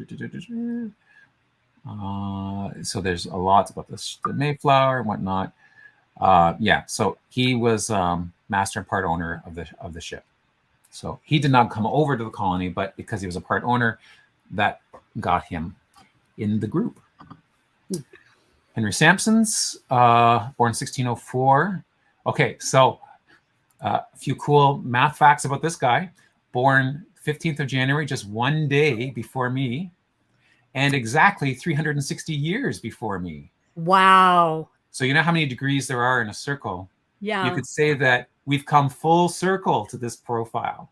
So there's a lot about the Mayflower and whatnot. So he was master and part owner of the ship. So he did not come over to the colony, but because he was a part owner, that got him in the group. Henry Sampson's born 1604. Okay, so a few cool math facts about this guy. Born 15th of January, just one day before me, and exactly 360 years before me. Wow. So you know how many degrees there are in a circle? Yeah. You could say that we've come full circle to this profile.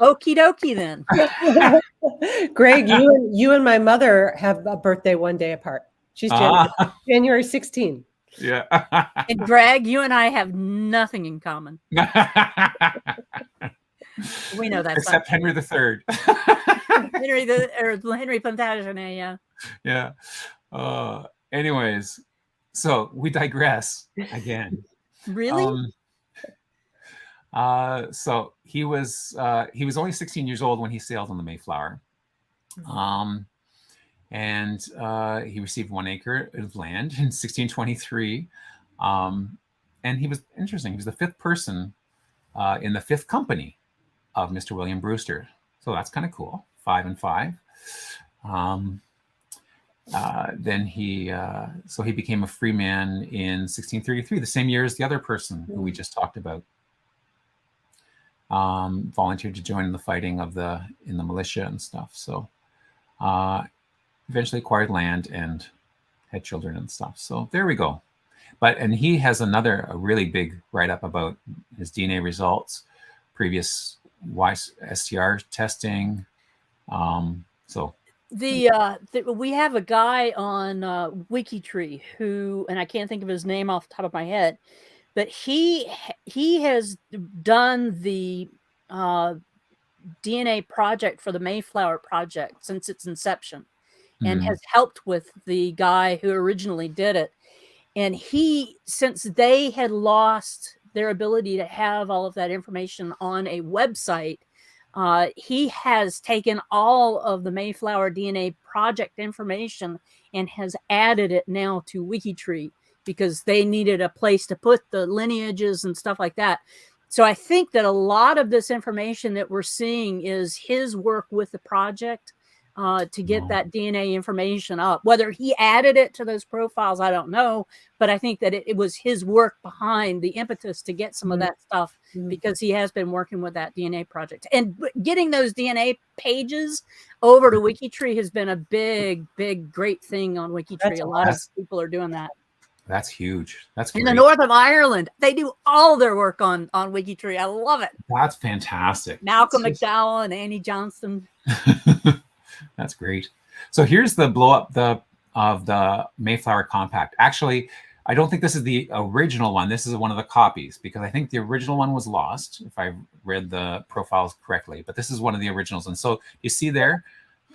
Okie dokie then. Greg, you and my mother have a birthday one day apart. She's January 16. Yeah. And Greg, you and I have nothing in common. We know that. Except Henry III. Henry Plantagenet, yeah. Yeah. Anyways, so we digress again. Really? So he was only 16 years old when he sailed on the Mayflower. And he received 1 acre of land in 1623. And he was interesting. He was the 5th person in the 5th company of Mr. William Brewster. So that's kind of cool. 5 and 5. Then he became a free man in 1633, the same year as the other person who we just talked about. Volunteered to join in the fighting in the militia and stuff. So eventually acquired land and had children and stuff. So there we go. And he has a really big write-up about his DNA results, previous STR testing. So we have a guy on WikiTree who, and I can't think of his name off the top of my head, but he has done the DNA project for the Mayflower Project since its inception, and has helped with the guy who originally did it. And since they had lost their ability to have all of that information on a website, he has taken all of the Mayflower DNA Project information and has added it now to WikiTree because they needed a place to put the lineages and stuff like that. So I think that a lot of this information that we're seeing is his work with the project to get that DNA information up. Whether he added it to those profiles, I don't know. But I think that it was his work behind the impetus to get some of that stuff because he has been working with that DNA project. And getting those DNA pages over to WikiTree has been a big, big, great thing on WikiTree. A lot of people are doing that. That's huge. That's great. In the north of Ireland. They do all their work on WikiTree. I love it. That's fantastic. Malcolm McDowell and Annie Johnston. That's great. So here's the blow up of the Mayflower Compact. Actually, I don't think this is the original one. This is one of the copies because I think the original one was lost, if I read the profiles correctly. But this is one of the originals. And so you see there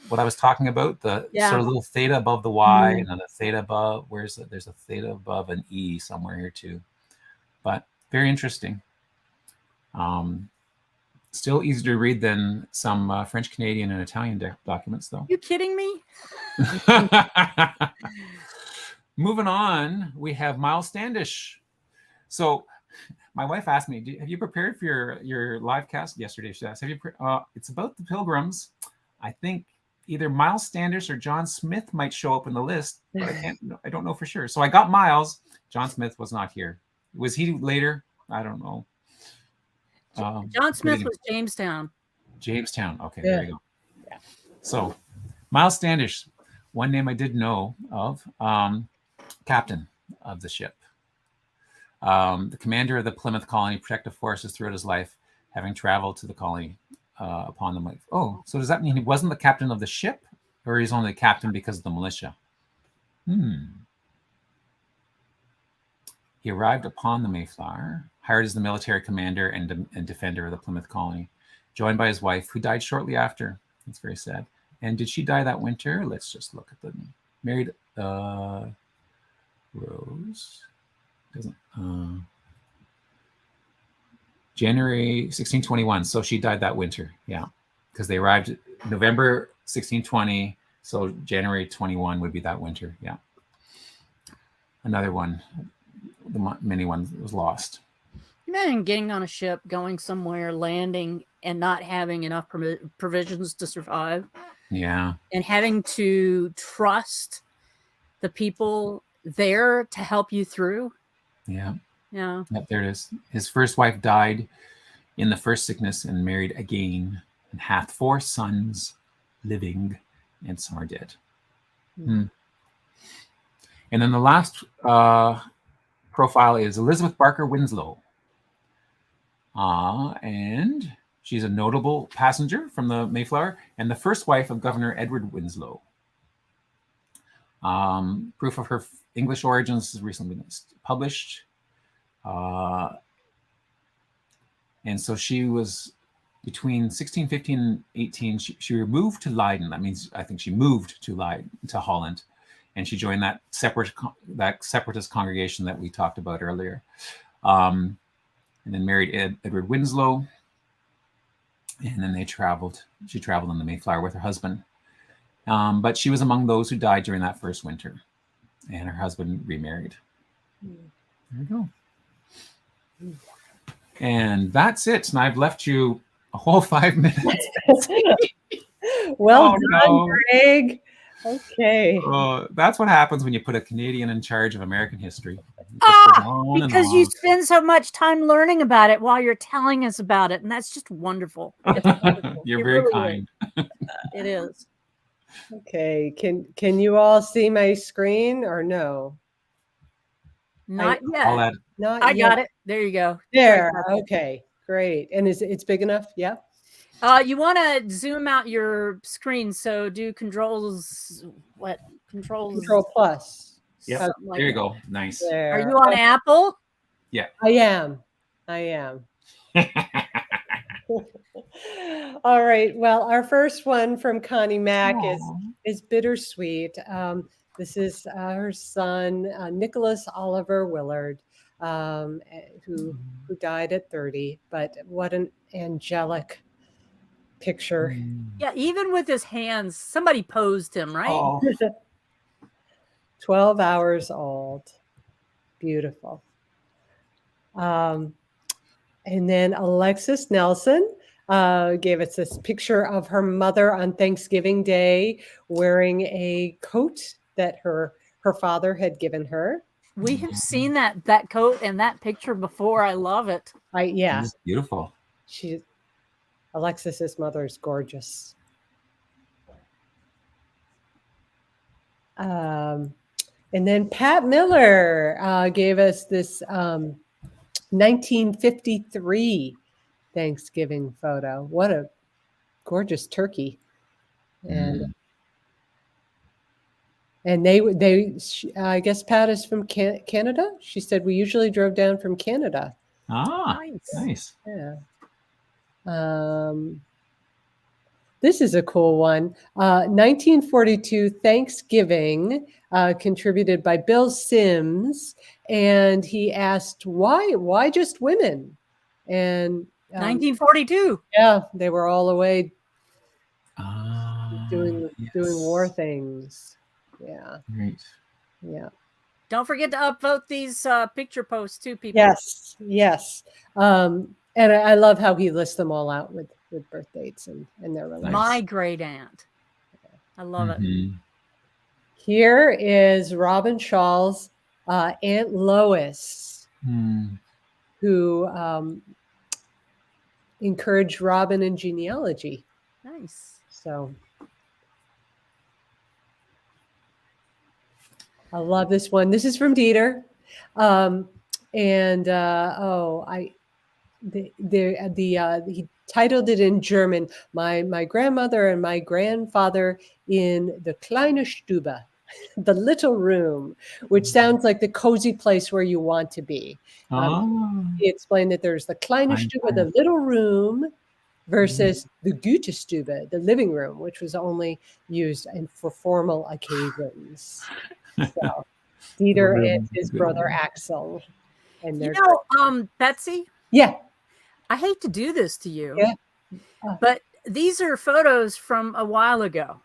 what I was talking about, the sort of little theta above the Y and then the theta above. There's a theta above an E somewhere here too. But very interesting. Still easier to read than some French, Canadian, and Italian documents, though. You kidding me? Moving on, we have Miles Standish. So my wife asked me, have you prepared for your live cast yesterday? She asked, it's about the Pilgrims. I think either Miles Standish or John Smith might show up in the list, but I don't know for sure. So I got Miles. John Smith was not here. Was he later? I don't know. John Smith was Jamestown. Jamestown. Okay, there you go. Yeah. So, Miles Standish, one name I did know of, captain of the ship, the commander of the Plymouth colony, protective forces throughout his life, having traveled to the colony upon the way. Oh, so does that mean he wasn't the captain of the ship, or he's only the captain because of the militia? He arrived upon the Mayflower, hired as the military commander and defender of the Plymouth colony, joined by his wife, who died shortly after. That's very sad. And did she die that winter? Let's just look at the married Rose. Doesn't January 1621. So she died that winter. Yeah, because they arrived November 1620. So January 21 would be that winter. Yeah. Another one. The many ones was lost. Imagine getting on a ship, going somewhere, landing, and not having enough provisions to survive. Yeah. And having to trust the people there to help you through. Yeah. Yeah. Yep, there it is. His first wife died in the first sickness and married again, and hath 4 sons living, and some are dead. And then the last profile is Elizabeth Barker Winslow. And she's a notable passenger from the Mayflower and the first wife of Governor Edward Winslow. Proof of her English origins has recently been published. And so she was between 1615 and 18. She moved to Leiden. That means I think she moved to Leiden, to Holland, and she joined that separatist congregation that we talked about earlier. And then married Edward Winslow. And then she traveled on the Mayflower with her husband. But she was among those who died during that first winter. And her husband remarried. There we go. And that's it. And I've left you a whole 5 minutes. Well done, Greg. Okay. That's what happens when you put a Canadian in charge of American history. Because you spend so much time learning about it while you're telling us about it. And that's just wonderful. You're very really kind. It is. Okay. Can you all see my screen or no? Not yet. I got it. There you go. There. Okay. Great. And it's big enough? Yeah. You want to zoom out your screen, so do Control plus. Yeah. Like there you go. Nice. There. Are you on Apple? Yeah. I am. All right. Well, our first one from Connie Mack is bittersweet. This is her son, Nicholas Oliver Willard, who died at 30. But what an angelic picture. Yeah, even with his hands, somebody posed him, right? Oh. 12 hours old. Beautiful. And then Alexis Nelson gave us this picture of her mother on Thanksgiving Day wearing a coat that her father had given her. We have seen that coat and that picture before. I love it. Yeah. It's beautiful. Alexis's mother is gorgeous. And then Pat Miller gave us this 1953 Thanksgiving photo. What a gorgeous turkey. And they I guess Pat is from Canada. She said we usually drove down from Canada. Nice. Yeah. This is a cool one. 1942 Thanksgiving, contributed by Bill Sims, and he asked why just women? And 1942. Yeah, they were all away doing war things. Yeah. Right. Yeah. Don't forget to upvote these picture posts too, people. Yes. And I love how he lists them all out with birth dates and their relations. My great aunt. I love it. Here is Robin Shaw's Aunt Lois, who encouraged Robin in genealogy. Nice. So I love this one. This is from Dieter. He titled it in German, my grandmother and my grandfather in the kleine Stube, the little room, which sounds like the cozy place where you want to be. He explained that there's the kleine Stube, the little room, versus the Gütestube, the living room, which was only used for formal occasions. So Dieter and his brother Axel. And Betsy? Yeah. I hate to do this to you, yeah. But these are photos from a while ago.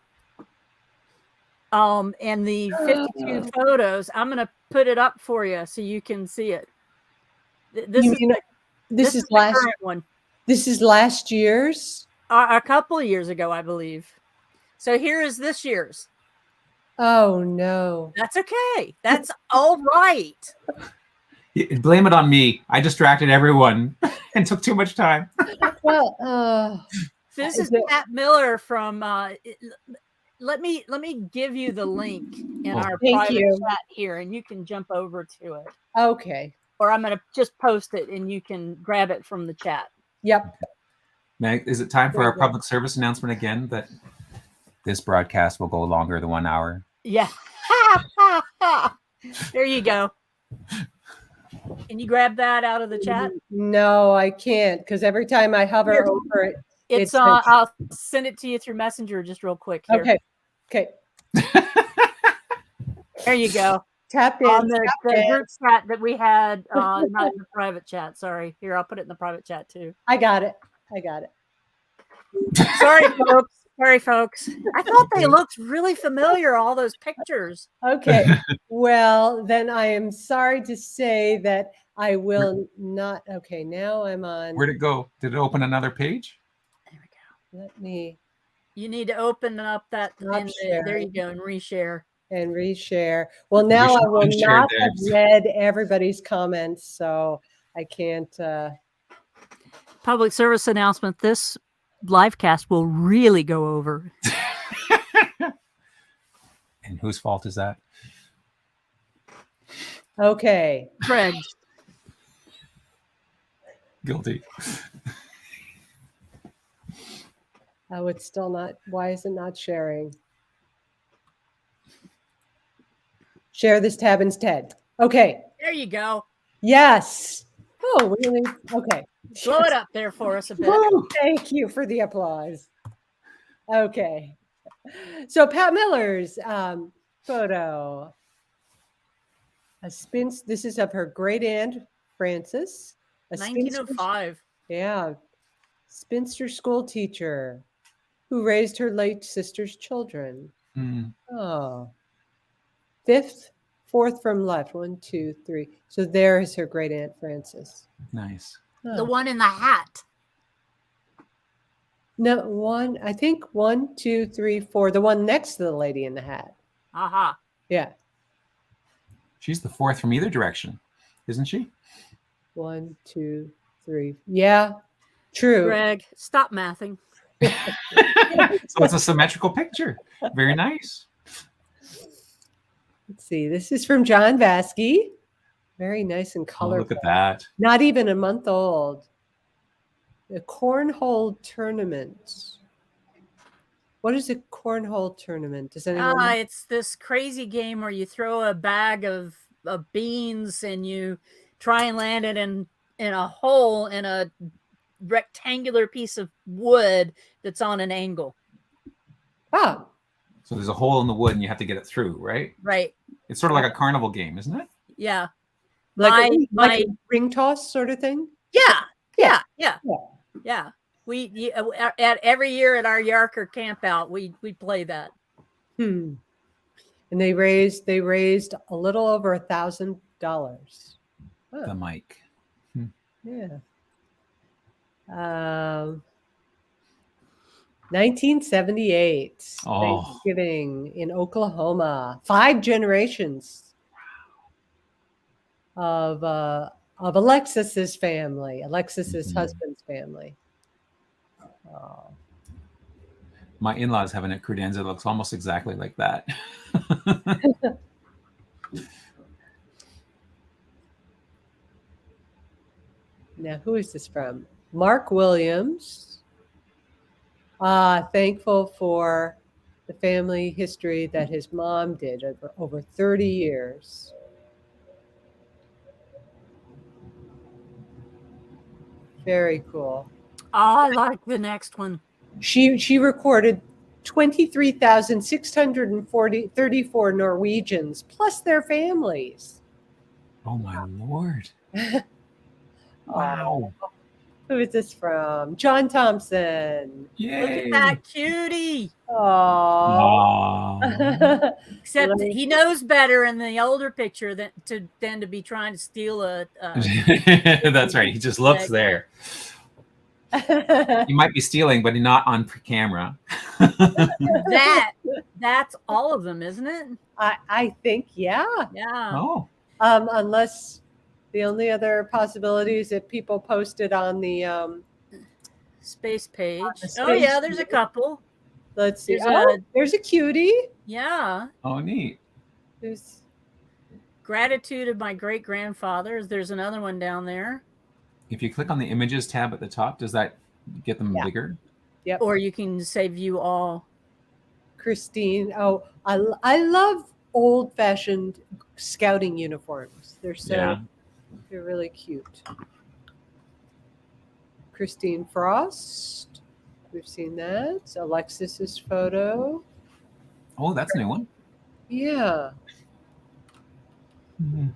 And the 52 photos, I'm going to put it up for you so you can see it. This is the current one. This is last year's? A couple of years ago, I believe. So here is this year's. Oh, no. That's okay. That's all right. Blame it on me. I distracted everyone and took too much time. Well, this is Pat Miller from let me give you the link in our Thank private you. chat here, and you can jump over to it. Okay. Or I'm going to just post it, and you can grab it from the chat. Yep. Meg, is it time for Very our good. public service announcement again that this broadcast will go longer than 1 hour? Yeah. There you go. Can you grab that out of the chat? No, I can't, because every time I hover Here. over it, It's says- I'll send it to you through Messenger just real quick here. Okay. There you go. Tap in. On the tap in. group chat that we had, not in the private chat. Sorry. Here, I'll put it in the private chat too. I got it. Sorry, folks. Sorry, folks. I thought they looked really familiar, all those pictures. Okay. Well, then I am sorry to say that I will not. Okay, now I'm on. Where'd it go? Did it open another page? There we go. Let me. You need to open up that. There you go, and reshare. And reshare. Well, now I will not have read everybody's comments, so I can't. Public service announcement. This live cast will really go over. And whose fault is that? Okay. Greg. Guilty. Oh, it's still not. Why is it not sharing? Share this tab instead. Okay. There you go. Yes. Oh, really? Okay. Blow it up there for us a bit. Oh, thank you for the applause. Okay. So Pat Miller's photo. This is of her great aunt Frances. 1905. Yeah. Spinster school teacher who raised her late sister's children. Mm. Oh. Fourth from left. 1, 2, 3. So there is her great aunt Frances. Nice. Oh. The one in the hat. No, I think 1, 2, 3, 4. The one next to the lady in the hat. Aha. Yeah. She's the fourth from either direction, isn't she? 1, 2, 3. Yeah, true. Greg, stop mathing. So it's a symmetrical picture. Very nice. Let's see. This is from John Vasky. Very nice and Oh, colorful. look at that. Not even a month old. The cornhole tournament. What is a cornhole tournament? Does anyone know? It's this crazy game where you throw a bag of beans and you try and land it in a hole in a rectangular piece of wood that's on an angle. Oh, So there's a hole in the wood and you have to get it through, right? Right. It's sort of like a carnival game, isn't it? Yeah. like a ring toss sort of thing? Yeah. We at every year at our Yarker camp out, we play that. And they raised a little over $1,000. The mic. Yeah. 1978. Oh. Thanksgiving in Oklahoma. 5 generations of Alexis's family, Alexis's husband's family. Oh. My in-laws have a credenza that looks almost exactly like that. Now, who is this from? Mark Williams. Thankful for the family history that his mom did over 30 years. Very cool. I like the next one. She recorded 23,634 Norwegians plus their families. Oh my Lord. Wow. Who is this from? John Thompson. Yay. Look at that cutie. Aww. Except he knows better in the older picture than to be trying to steal a. That's right. He just looks there. He might be stealing, but not on camera. That's all of them, isn't it? I think, yeah. Yeah. Oh. Unless the only other possibility is that people posted on the space page. space Oh yeah, there's a couple. Let's see. There's There's a cutie. Yeah. Oh, neat. There's Gratitude of my great grandfathers. There's another one down there. If you click on the images tab at the top, does that get them Yeah. bigger? Yep. Or you can say view all. Christine. Oh, I love old-fashioned scouting uniforms. They're they're really cute. Christine Frost. We've seen that. So Alexis's photo. Oh, that's a new one. Yeah. Mhm.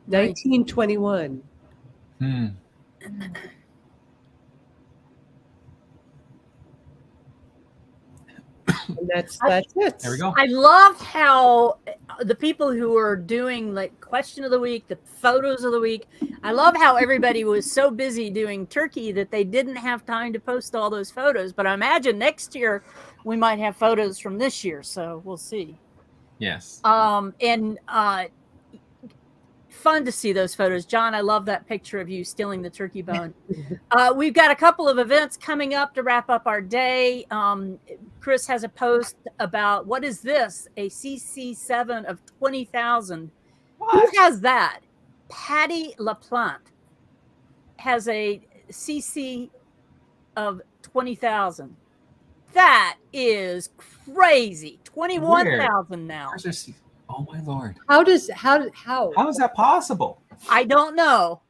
1921. Hmm. And that's it. There we go. I love how the people who are doing like question of the week, the photos of the week, I love how everybody was so busy doing turkey that they didn't have time to post all those photos. But I imagine next year we might have photos from this year, so we'll see. Yes. Fun to see those photos. John, I love that picture of you stealing the turkey bone. We've got a couple of events coming up to wrap up our day. Chris has a post about, what is this? A CC7 of 20,000. Who has that? Patty LaPlante has a CC of 20,000. That is crazy. 21,000 now. Oh my Lord. How is that possible? I don't know.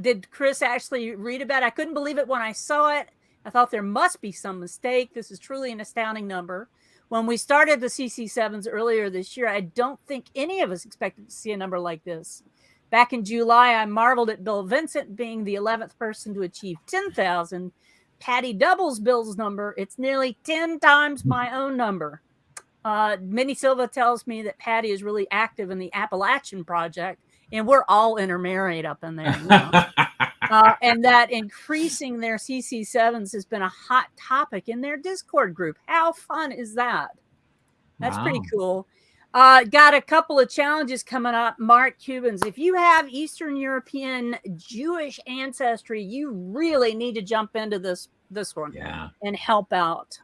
Did Chris actually read about it? I couldn't believe it when I saw it. I thought there must be some mistake. This is truly an astounding number. When we started the CC7s earlier this year, I don't think any of us expected to see a number like this. Back in July, I marveled at Bill Vincent being the 11th person to achieve 10,000. Patty doubles Bill's number. It's nearly 10 times my own number. Minnie Silva tells me that Patty is really active in the Appalachian Project, and we're all intermarried up in there. You know? And that increasing their CC7s has been a hot topic in their Discord group. How fun is that? That's pretty cool. Got a couple of challenges coming up. Mark Cubans, if you have Eastern European Jewish ancestry, you really need to jump into this one and help out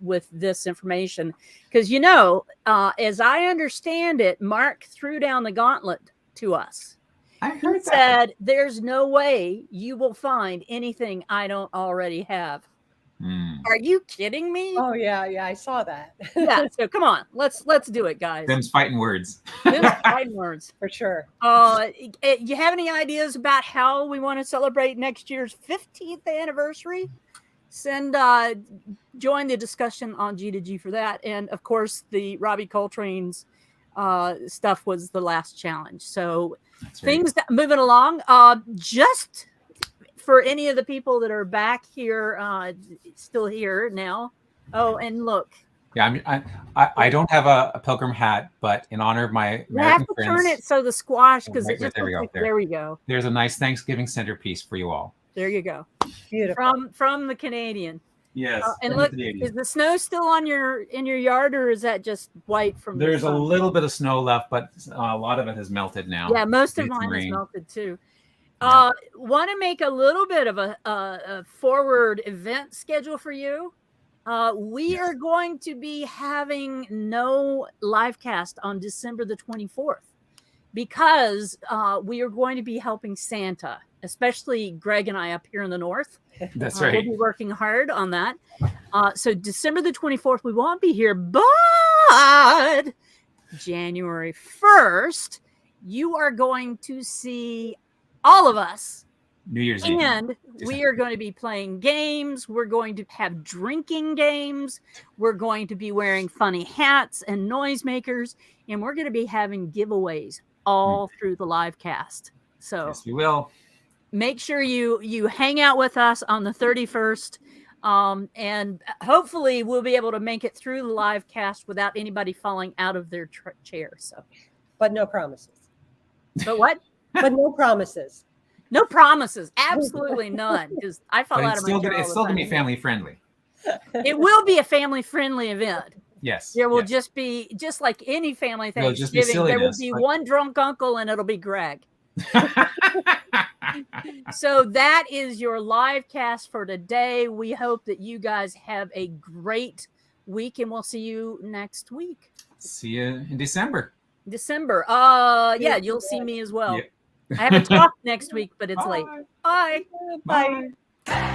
with this information. Because, you know, as I understand it, Mark threw down the gauntlet to us. I heard that. Said, there's no way you will find anything I don't already have. Are you kidding me? Oh yeah, I saw that. Yeah, so come on, let's do it, guys. Them's fighting words. Them's fighting words for sure. You have any ideas about how we want to celebrate next year's 15th anniversary? Join the discussion on G2G for that, and of course, the Robbie Coltrane's stuff was the last challenge. So things that moving along. Just for any of the people that are back here, still here now. Oh, and look. Yeah, I mean, I don't have a pilgrim hat, but in honor of my American you have to friends, turn it so the squash, because right, there we go. There we go. There's a nice Thanksgiving centerpiece for you all. There you go. Beautiful. From the Canadian. Yes. And look, is the snow still in your yard, or is that just white from? There's a little bit of snow left, but a lot of it has melted now. Yeah, most of mine has melted too. Want to make a little bit of a forward event schedule for you. We are going to be having no live cast on December the 24th because we are going to be helping Santa, especially Greg and I up here in the north. That's right. We'll be working hard on that. So December the 24th, we won't be here, but January 1st, you are going to see all of us. New Year's Eve. And we are going to be playing games. We're going to have drinking games. We're going to be wearing funny hats and noisemakers. And we're going to be having giveaways all through the live cast. So yes, we will. Make sure you hang out with us on the 31st. And hopefully we'll be able to make it through the live cast without anybody falling out of their chair. So, but no promises. But what? But no promises. No promises. Absolutely none. Because I fall out of my chair. It's still going to be family friendly. It will be a family friendly event. Yes. There will just be, just like any family Thanksgiving, there will be one drunk uncle and it'll be Greg. So that is your live cast for today. We hope that you guys have a great week, and we'll see you next week. See you in December. Yeah, you'll see me as well. Yeah. I haven't talked next week, but it's late. Bye. Bye. Bye. Bye.